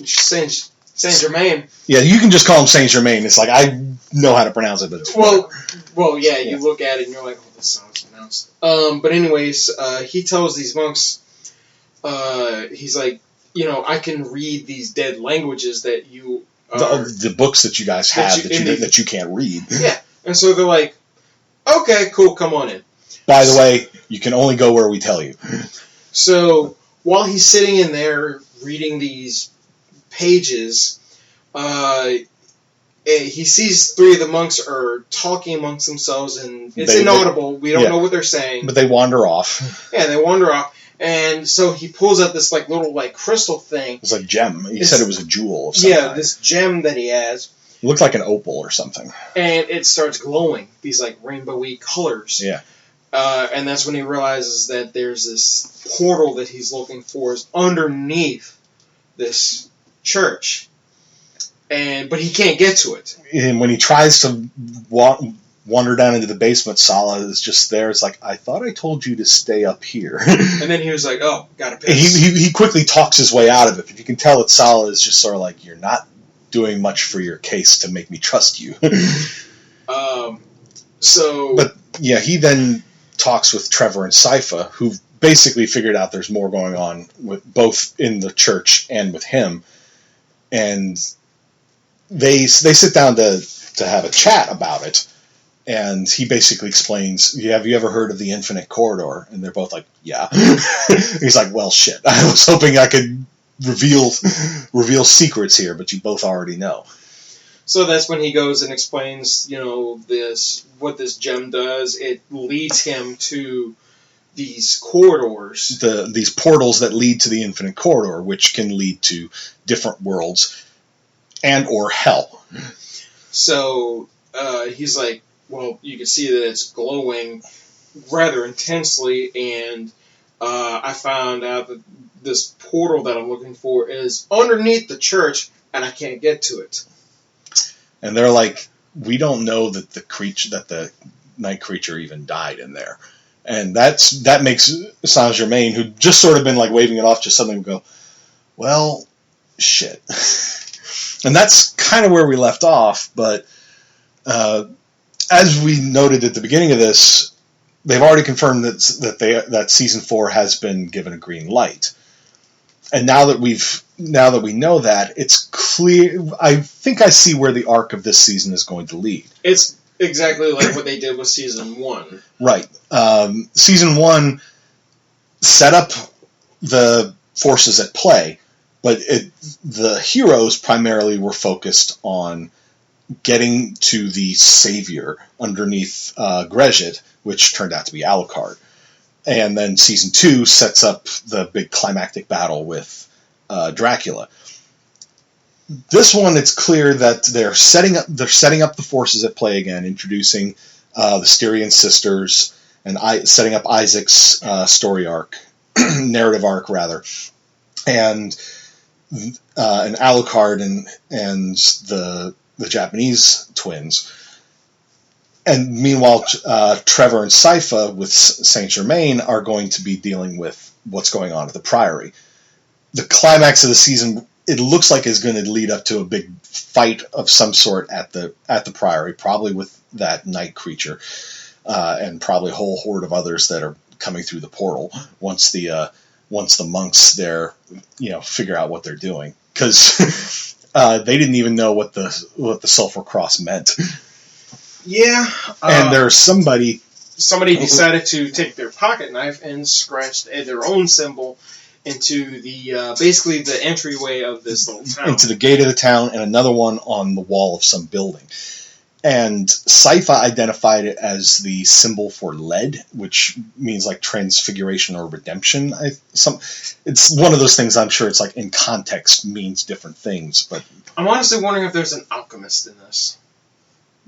Yeah, you can just call him Saint Germain. It's like I know how to pronounce it, but it's you look at it and you're like, oh, this sounds pronounced. But anyways, he tells these monks, he's like, I can read these dead languages that you the books that you guys have that you can't read. Yeah, and so they're like, okay, cool, come on in. By the way, you can only go where we tell you. So while he's sitting in there reading these pages, he sees 3 of the monks are talking amongst themselves, and it's inaudible. We don't know what they're saying. But they wander off. Yeah, they wander off. And so he pulls out this little crystal thing. It's a gem. He said it was a jewel of some kind. This gem that he has. It looked like an opal or something. And it starts glowing, these rainbowy colors. Yeah. And that's when he realizes that there's this portal that he's looking for is underneath this church. but he can't get to it. And when he tries to wander down into the basement, Sala is just there. It's like, I thought I told you to stay up here. And then he was like, oh, gotta piss. And he quickly talks his way out of it. But you can tell that Sala is just sort of like, you're not doing much for your case to make me trust you. But yeah, he then talks with Trevor and Sypha, who basically figured out there's more going on with both in the church and with him. And they sit down to have a chat about it. And he basically explains, have you ever heard of the Infinite Corridor? And they're both like, yeah. He's like, well, shit. I was hoping I could reveal secrets here, but you both already know. So that's when he goes and explains, what this gem does. It leads him to these corridors. These portals that lead to the Infinite Corridor, which can lead to different worlds and or hell. So he's like, well, you can see that it's glowing rather intensely, and I found out that this portal that I'm looking for is underneath the church, and I can't get to it. And they're like, we don't know that the night creature even died in there. And that makes Saint Germain, who just sort of been like waving it off, just suddenly go, well, shit. And that's kind of where we left off, but as we noted at the beginning of this, they've already confirmed that season 4 has been given a green light. And now that we know that, it's clear. I think I see where the arc of this season is going to lead. It's exactly like what they did with season 1. Right. Season 1 set up the forces at play, but the heroes primarily were focused on getting to the savior underneath Grezhit, which turned out to be Alucard. And then season 2 sets up the big climactic battle with Dracula. This one, it's clear that they're setting up the forces at play again, introducing the Styrian sisters and setting up Isaac's story arc, narrative arc rather, and Alucard and the Japanese twins. And meanwhile, Trevor and Sypha with Saint Germain are going to be dealing with what's going on at the Priory. The climax of the season, it looks like, is going to lead up to a big fight of some sort at the Priory, probably with that night creature, and probably a whole horde of others that are coming through the portal once the monks there, figure out what they're doing, because they didn't even know what the Sulphur Cross meant. Yeah. And there's somebody decided to take their pocket knife and scratch their own symbol into the basically the entryway of this little town. Into the gate of the town, and another one on the wall of some building. And Sypha identified it as the symbol for lead, which means like transfiguration or redemption. It's one of those things, I'm sure it's like in context means different things. But I'm honestly wondering if there's an alchemist in this.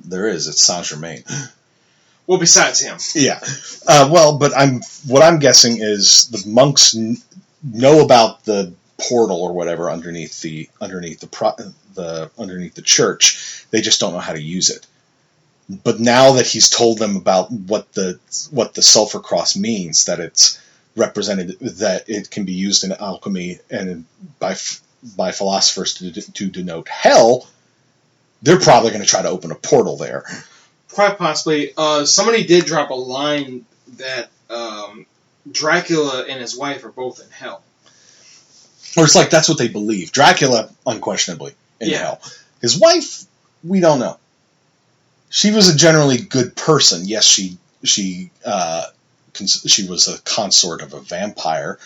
There is. It's Saint Germain. Well, besides him. Yeah. But what I'm guessing is the monks know about the portal or whatever underneath the church. They just don't know how to use it. But now that he's told them about what the Sulphur Cross means, that it's represented, that it can be used in alchemy and by philosophers to denote hell, they're probably going to try to open a portal there. Quite possibly. Somebody did drop a line that Dracula and his wife are both in hell. Or it's like that's what they believe. Dracula, unquestionably, in hell. His wife, we don't know. She was a generally good person. Yes, she was a consort of a vampire,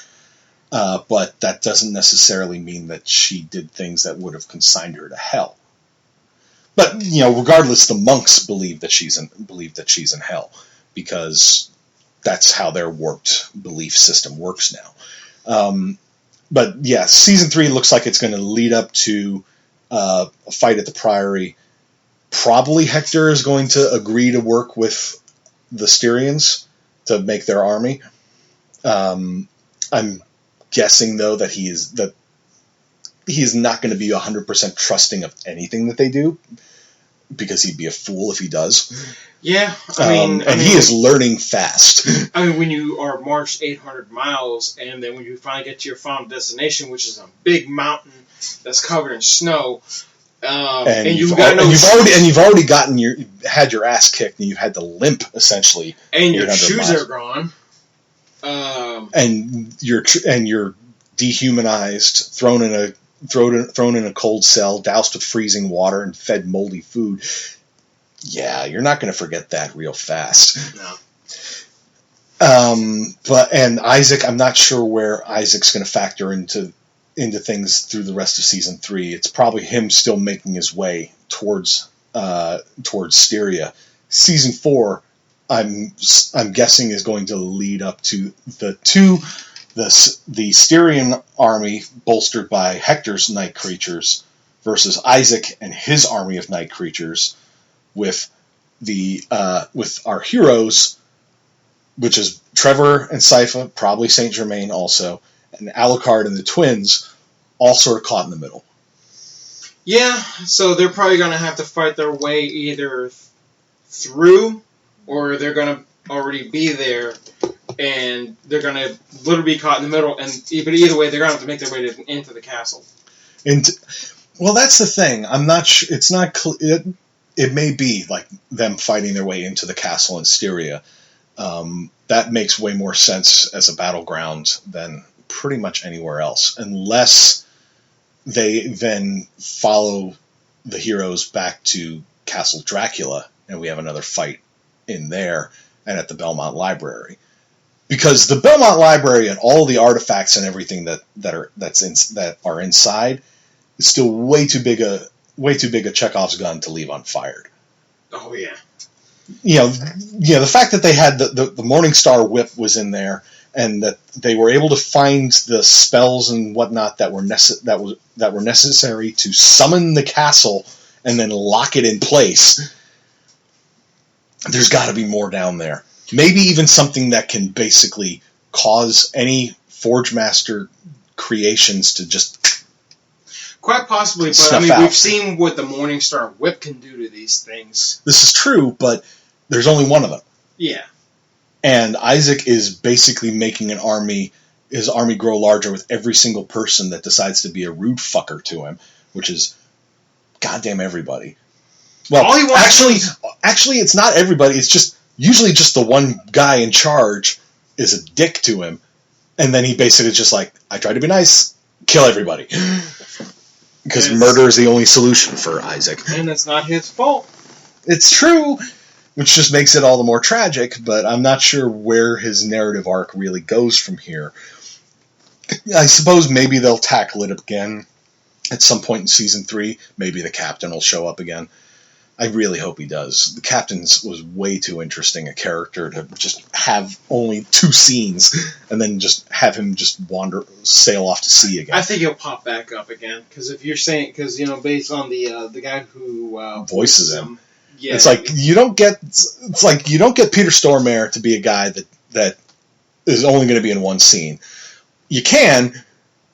but that doesn't necessarily mean that she did things that would have consigned her to hell. But regardless, the monks believe that she's in hell, because that's how their warped belief system works now. But yeah, season 3 looks like it's going to lead up to a fight at the Priory. Probably Hector is going to agree to work with the Styrians to make their army. I'm guessing though that he's not going to be 100% trusting of anything that they do, because he'd be a fool if he does. Yeah, I mean, he is learning fast. I mean, when you are marched 800 miles, and then when you finally get to your final destination, which is a big mountain that's covered in snow, and you've already had your ass kicked, and you've had to limp essentially, and your shoes are gone, and you're dehumanized, thrown in a cold cell, doused with freezing water, and fed moldy food. Yeah, you're not going to forget that real fast. No. And Isaac, I'm not sure where Isaac's going to factor into things through the rest of season 3. It's probably him still making his way towards Styria. Season 4, I'm guessing, is going to lead up to the Styrian army bolstered by Hector's night creatures versus Isaac and his army of night creatures, with our heroes, which is Trevor and Sypha, probably Saint Germain also, and Alucard and the twins, all sort of caught in the middle. Yeah, so they're probably going to have to fight their way either through, or they're going to already be there, and they're going to literally be caught in the middle, but either way, they're going to have to make their way into the castle. Well, that's the thing. I'm not sure. It's not clear. It may be like them fighting their way into the castle in Styria. That makes way more sense as a battleground than pretty much anywhere else, unless they then follow the heroes back to Castle Dracula, and we have another fight in there and at the Belmont Library. Because the Belmont Library and all the artifacts and everything that are inside is still way too big a Chekhov's gun to leave unfired. Oh yeah. The fact that they had the Morningstar whip was in there, and that they were able to find the spells and whatnot that were necessary to summon the castle and then lock it in place. There's got to be more down there. Maybe even something that can basically cause any Forgemaster creations to just quite possibly, but we've seen what the Morningstar whip can do to these things. This is true, but there's only one of them. Yeah. And Isaac is basically making his army grow larger with every single person that decides to be a rude fucker to him, which is goddamn everybody. Well, actually, it's not everybody. It's just usually just the one guy in charge is a dick to him, and then he basically is just like, I try to be nice, kill everybody. Because murder is the only solution for Isaac. And it's not his fault. It's true, which just makes it all the more tragic, but I'm not sure where his narrative arc really goes from here. I suppose maybe they'll tackle it again at some point in Season 3. Maybe the Captain will show up again. I really hope he does. The Captain was way too interesting a character to just have only 2 scenes and then just have him just sail off to sea again. I think he'll pop back up again, because if you're saying, based on the guy who voices him, yeah, it's like you don't get Peter Stormare to be a guy that is only going to be in one scene. You can,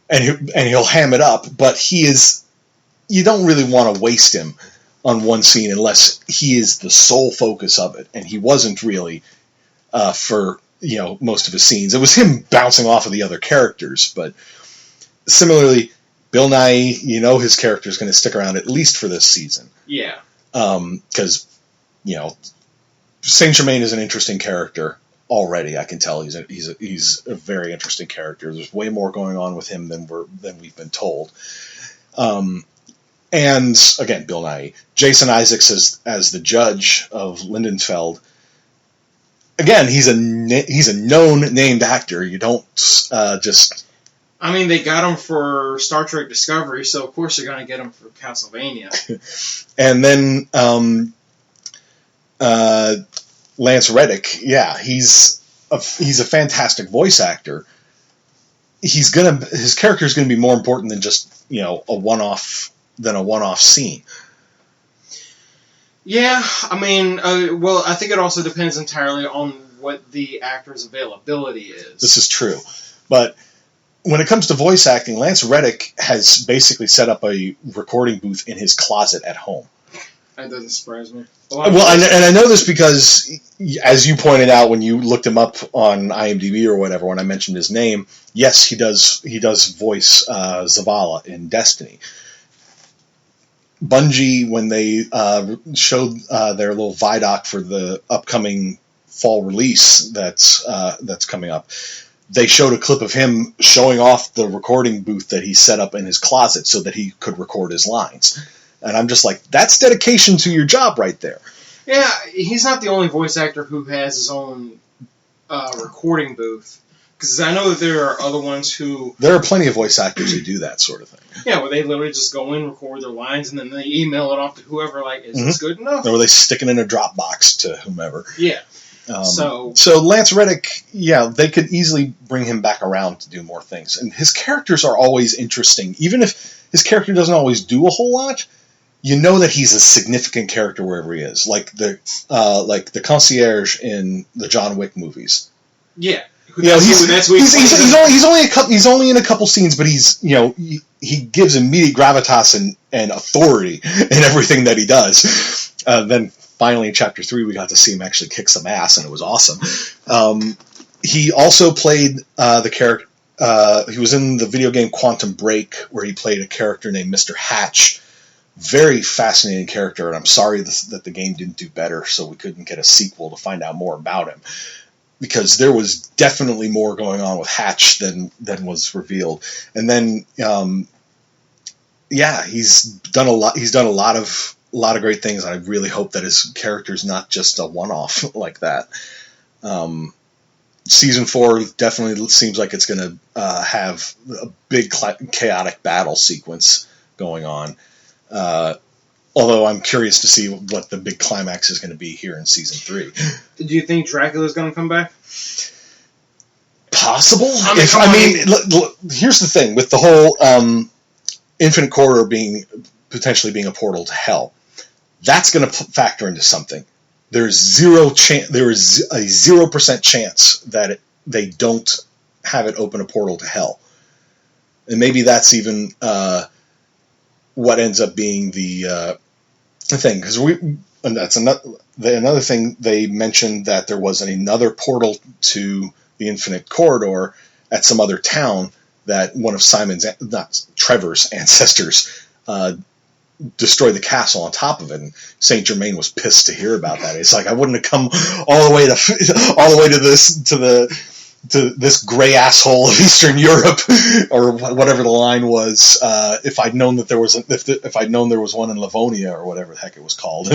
and he'll ham it up, but you don't really want to waste him on one scene unless he is the sole focus of it, and he wasn't really for most of his scenes. It was him bouncing off of the other characters, but similarly, Bill Nighy, his character is going to stick around at least for this season. Yeah. Because Saint Germain is an interesting character already. I can tell he's a very interesting character. There's way more going on with him than we've been told. And again, Bill Nighy, Jason Isaacs as the judge of Lindenfeld. Again, he's a known named actor. You don't just. I mean, they got him for Star Trek Discovery, so of course they're going to get him for Castlevania. And then Lance Reddick, yeah, he's a fantastic voice actor. His character is going to be more important than just a one-off scene. Yeah, I mean, I think it also depends entirely on what the actor's availability is. This is true, but when it comes to voice acting, Lance Reddick has basically set up a recording booth in his closet at home. That doesn't surprise me. And I know this because, as you pointed out when you looked him up on IMDb or whatever, when I mentioned his name, yes, he does voice Zavala in Destiny. Bungie, when they showed their little Vidoc for the upcoming fall release that's coming up, they showed a clip of him showing off the recording booth that he set up in his closet so that he could record his lines. And I'm just like, that's dedication to your job right there. Yeah, he's not the only voice actor who has his own recording booth. Because I know that there are other ones who... There are plenty of voice actors who do that sort of thing. Yeah, where they literally just go in, record their lines, and then they email it off to whoever, like, is this good enough? Or they stick it in a Dropbox to whomever. Yeah. So Lance Reddick, yeah, they could easily bring him back around to do more things. And his characters are always interesting. Even if his character doesn't always do a whole lot, you know that he's a significant character wherever he is. Like the concierge in the John Wick movies. Yeah. He's only in a couple scenes, but he gives immediate gravitas and authority in everything that he does. Then finally in Chapter 3 we got to see him actually kick some ass, and it was awesome. He also played the character. He was in the video game Quantum Break, where he played a character named Mr. Hatch. Very fascinating character, and I'm sorry that the game didn't do better, so we couldn't get a sequel to find out more about him. Because there was definitely more going on with Hatch than was revealed. And then, he's done a lot. He's done a lot of great things. I really hope that his character's not just a one-off like that. Season 4 definitely seems like it's going to have a big chaotic battle sequence going on. Although I'm curious to see what the big climax is going to be here in Season 3. Do you think Dracula's going to come back? Possible. Here's the thing. With the whole Infinite Corridor potentially being a portal to hell, that's going to factor into something. There is a 0% chance that they don't have it open a portal to hell. And maybe that's even what ends up being the thing, because that's another thing. They mentioned that there was another portal to the Infinite Corridor at some other town that one of Trevor's ancestors destroyed the castle on top of it. And Saint Germain was pissed to hear about that. It's like, I wouldn't have come all the way to this gray asshole of Eastern Europe, or whatever the line was, if I'd known that there was if I'd known there was one in Livonia, or whatever the heck it was called.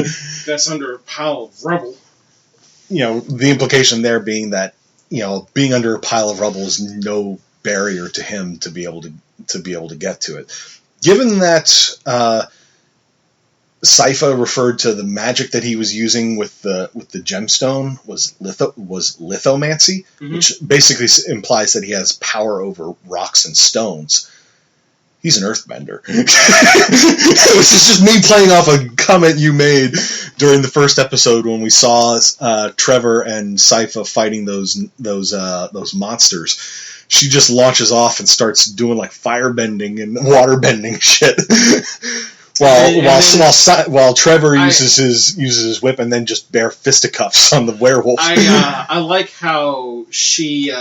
That's under a pile of rubble. The implication there being that being under a pile of rubble is no barrier to him to be able to get to it. Given that Sypha referred to the magic that he was using with the gemstone was lithomancy, which basically implies that he has power over rocks and stones. He's an earthbender. Which is just me playing off a comment you made during the first episode when we saw Trevor and Sypha fighting those monsters. She just launches off and starts doing like firebending and waterbending shit. While Trevor uses his whip and then just bare fisticuffs on the werewolf. I like how she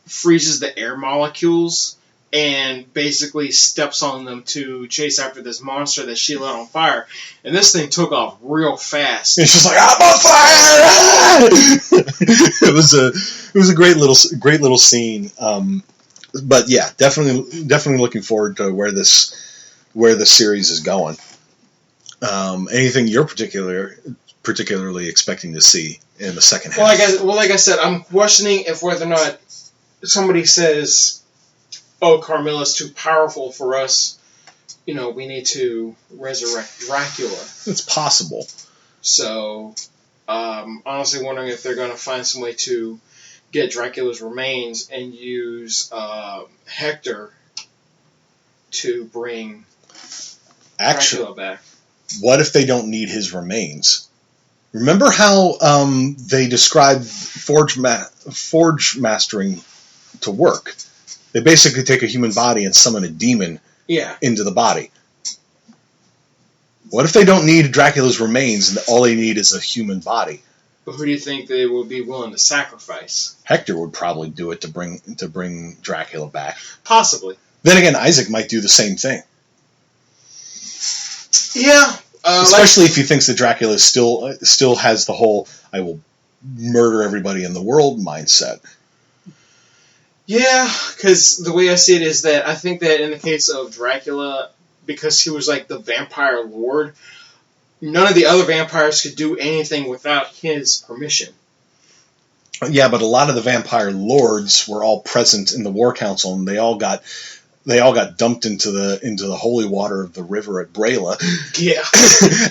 freezes the air molecules and basically steps on them to chase after this monster that she lit on fire. And this thing took off real fast. And she's like, "I'm on fire!" It was a great little scene. But yeah, definitely looking forward to where this series is going. Anything you're particularly expecting to see in the second half? Well, like I said, I'm questioning if whether or not somebody says, "Oh, Carmilla's too powerful for us. We need to resurrect Dracula." It's possible. So, honestly wondering if they're going to find some way to get Dracula's remains and use Hector to bring Dracula back. What if they don't need his remains? Remember how they described forge mastering to work? They basically take a human body and summon a demon into the body. What if they don't need Dracula's remains and all they need is a human body? But who do you think they would be willing to sacrifice? Hector would probably do it to bring Dracula back. Possibly. Then again, Isaac might do the same thing. Yeah. Especially if he thinks that Dracula still has the whole "I will murder everybody in the world" mindset. Yeah, because the way I see it is that I think that in the case of Dracula, because he was like the vampire lord, none of the other vampires could do anything without his permission. Yeah, but a lot of the vampire lords were all present in the War Council, and they all got dumped into the holy water of the river at Brela. Yeah.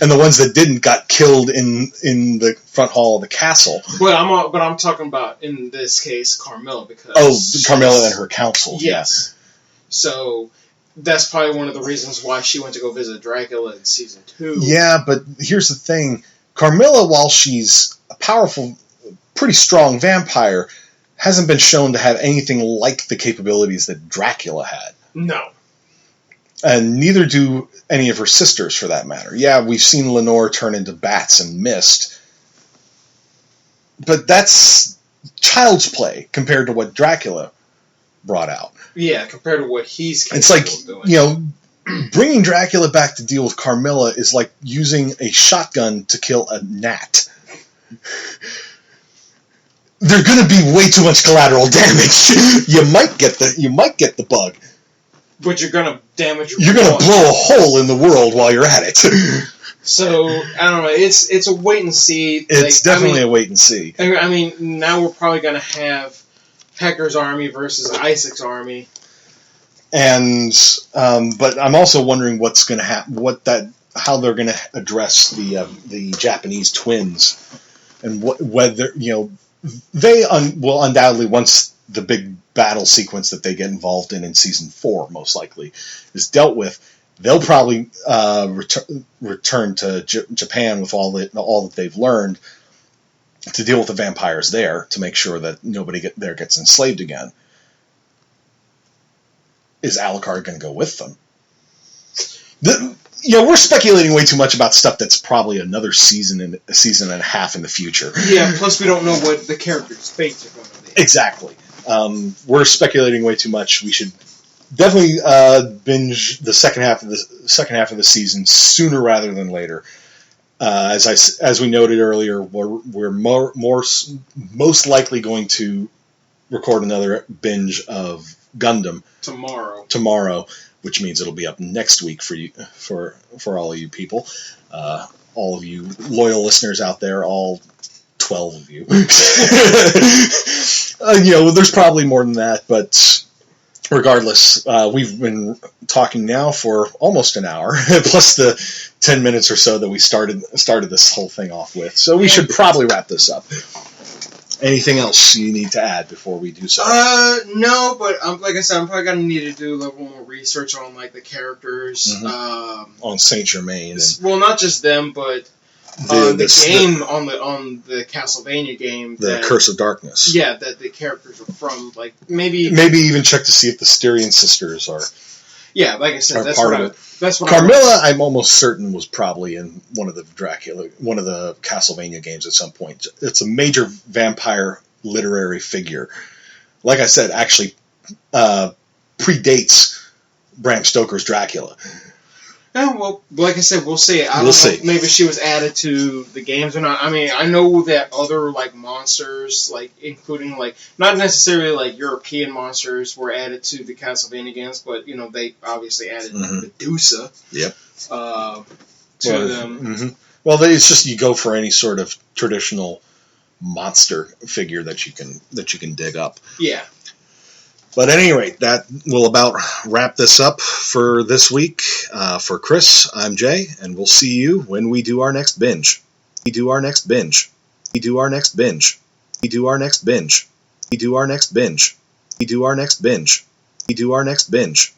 And the ones that didn't got killed in the front hall of the castle. But I'm talking about in this case Carmilla, because Carmilla and her council. Yes. Yeah. So that's probably one of the reasons why she went to go visit Dracula in season 2. Yeah, but here's the thing. Carmilla, while she's a powerful, pretty strong vampire, hasn't been shown to have anything like the capabilities that Dracula had. No. And neither do any of her sisters, for that matter. Yeah, we've seen Lenore turn into bats and mist. But that's child's play compared to what Dracula brought out. Yeah, compared to what he's capable it's like, of doing. Bringing Dracula back to deal with Carmilla is like using a shotgun to kill a gnat. There's going to be way too much collateral damage. You might get the bug. But you're going to damage your You're going to blow a hole in the world while you're at it. So, I don't know. It's a wait and see. It's definitely a wait and see. I mean, now we're probably going to have Hector's army versus Isaac's army. And, but I'm also wondering what's going to happen, how they're going to address the Japanese twins. And whether, they will undoubtedly, once the big battle sequence that they get involved in season 4, most likely, is dealt with, they'll probably return to Japan with all that they've learned to deal with the vampires there, to make sure that nobody there gets enslaved again. Is Alucard going to go with them? We're speculating way too much about stuff that's probably another season and a half in the future. Yeah, plus we don't know what the characters' fates are going to be. Exactly. We're speculating way too much. We should definitely binge the second half of the season sooner rather than later. As we noted earlier, we're most likely going to record another binge of Gundam tomorrow, which means it'll be up next week for you, for all of you people, all of you loyal listeners out there, all 12 of you. There's probably more than that, but regardless, we've been talking now for almost an hour, plus the 10 minutes or so that we started this whole thing off with. So we should probably wrap this up. Anything else you need to add before we do so? No, but like I said, I'm probably going to need to do a little more research on like the characters. On Saint Germain. Well, not just them, but on the Castlevania game. The Curse of Darkness. Yeah, that the characters are from. Like, maybe even check to see if the Styrian Sisters are. Yeah, like I said, that's part what of it. That's what Carmilla, I'm almost certain, was probably in one of the Castlevania games at some point. It's a major vampire literary figure. Like I said, actually predates Bram Stoker's Dracula. Yeah, well, like I said, we'll see. I don't know if maybe she was added to the games or not. I mean, I know that other like monsters, like including like not necessarily like European monsters, were added to the Castlevania games, but they obviously added Medusa. Yep. To them. Mm-hmm. Well, it's just you go for any sort of traditional monster figure that you can dig up. Yeah. But at any rate, that will about wrap this up for this week. For Chris, I'm Jay, and we'll see you when we do our next binge. We do our next binge. We do our next binge. We do our next binge. We do our next binge. We do our next binge. We do our next binge.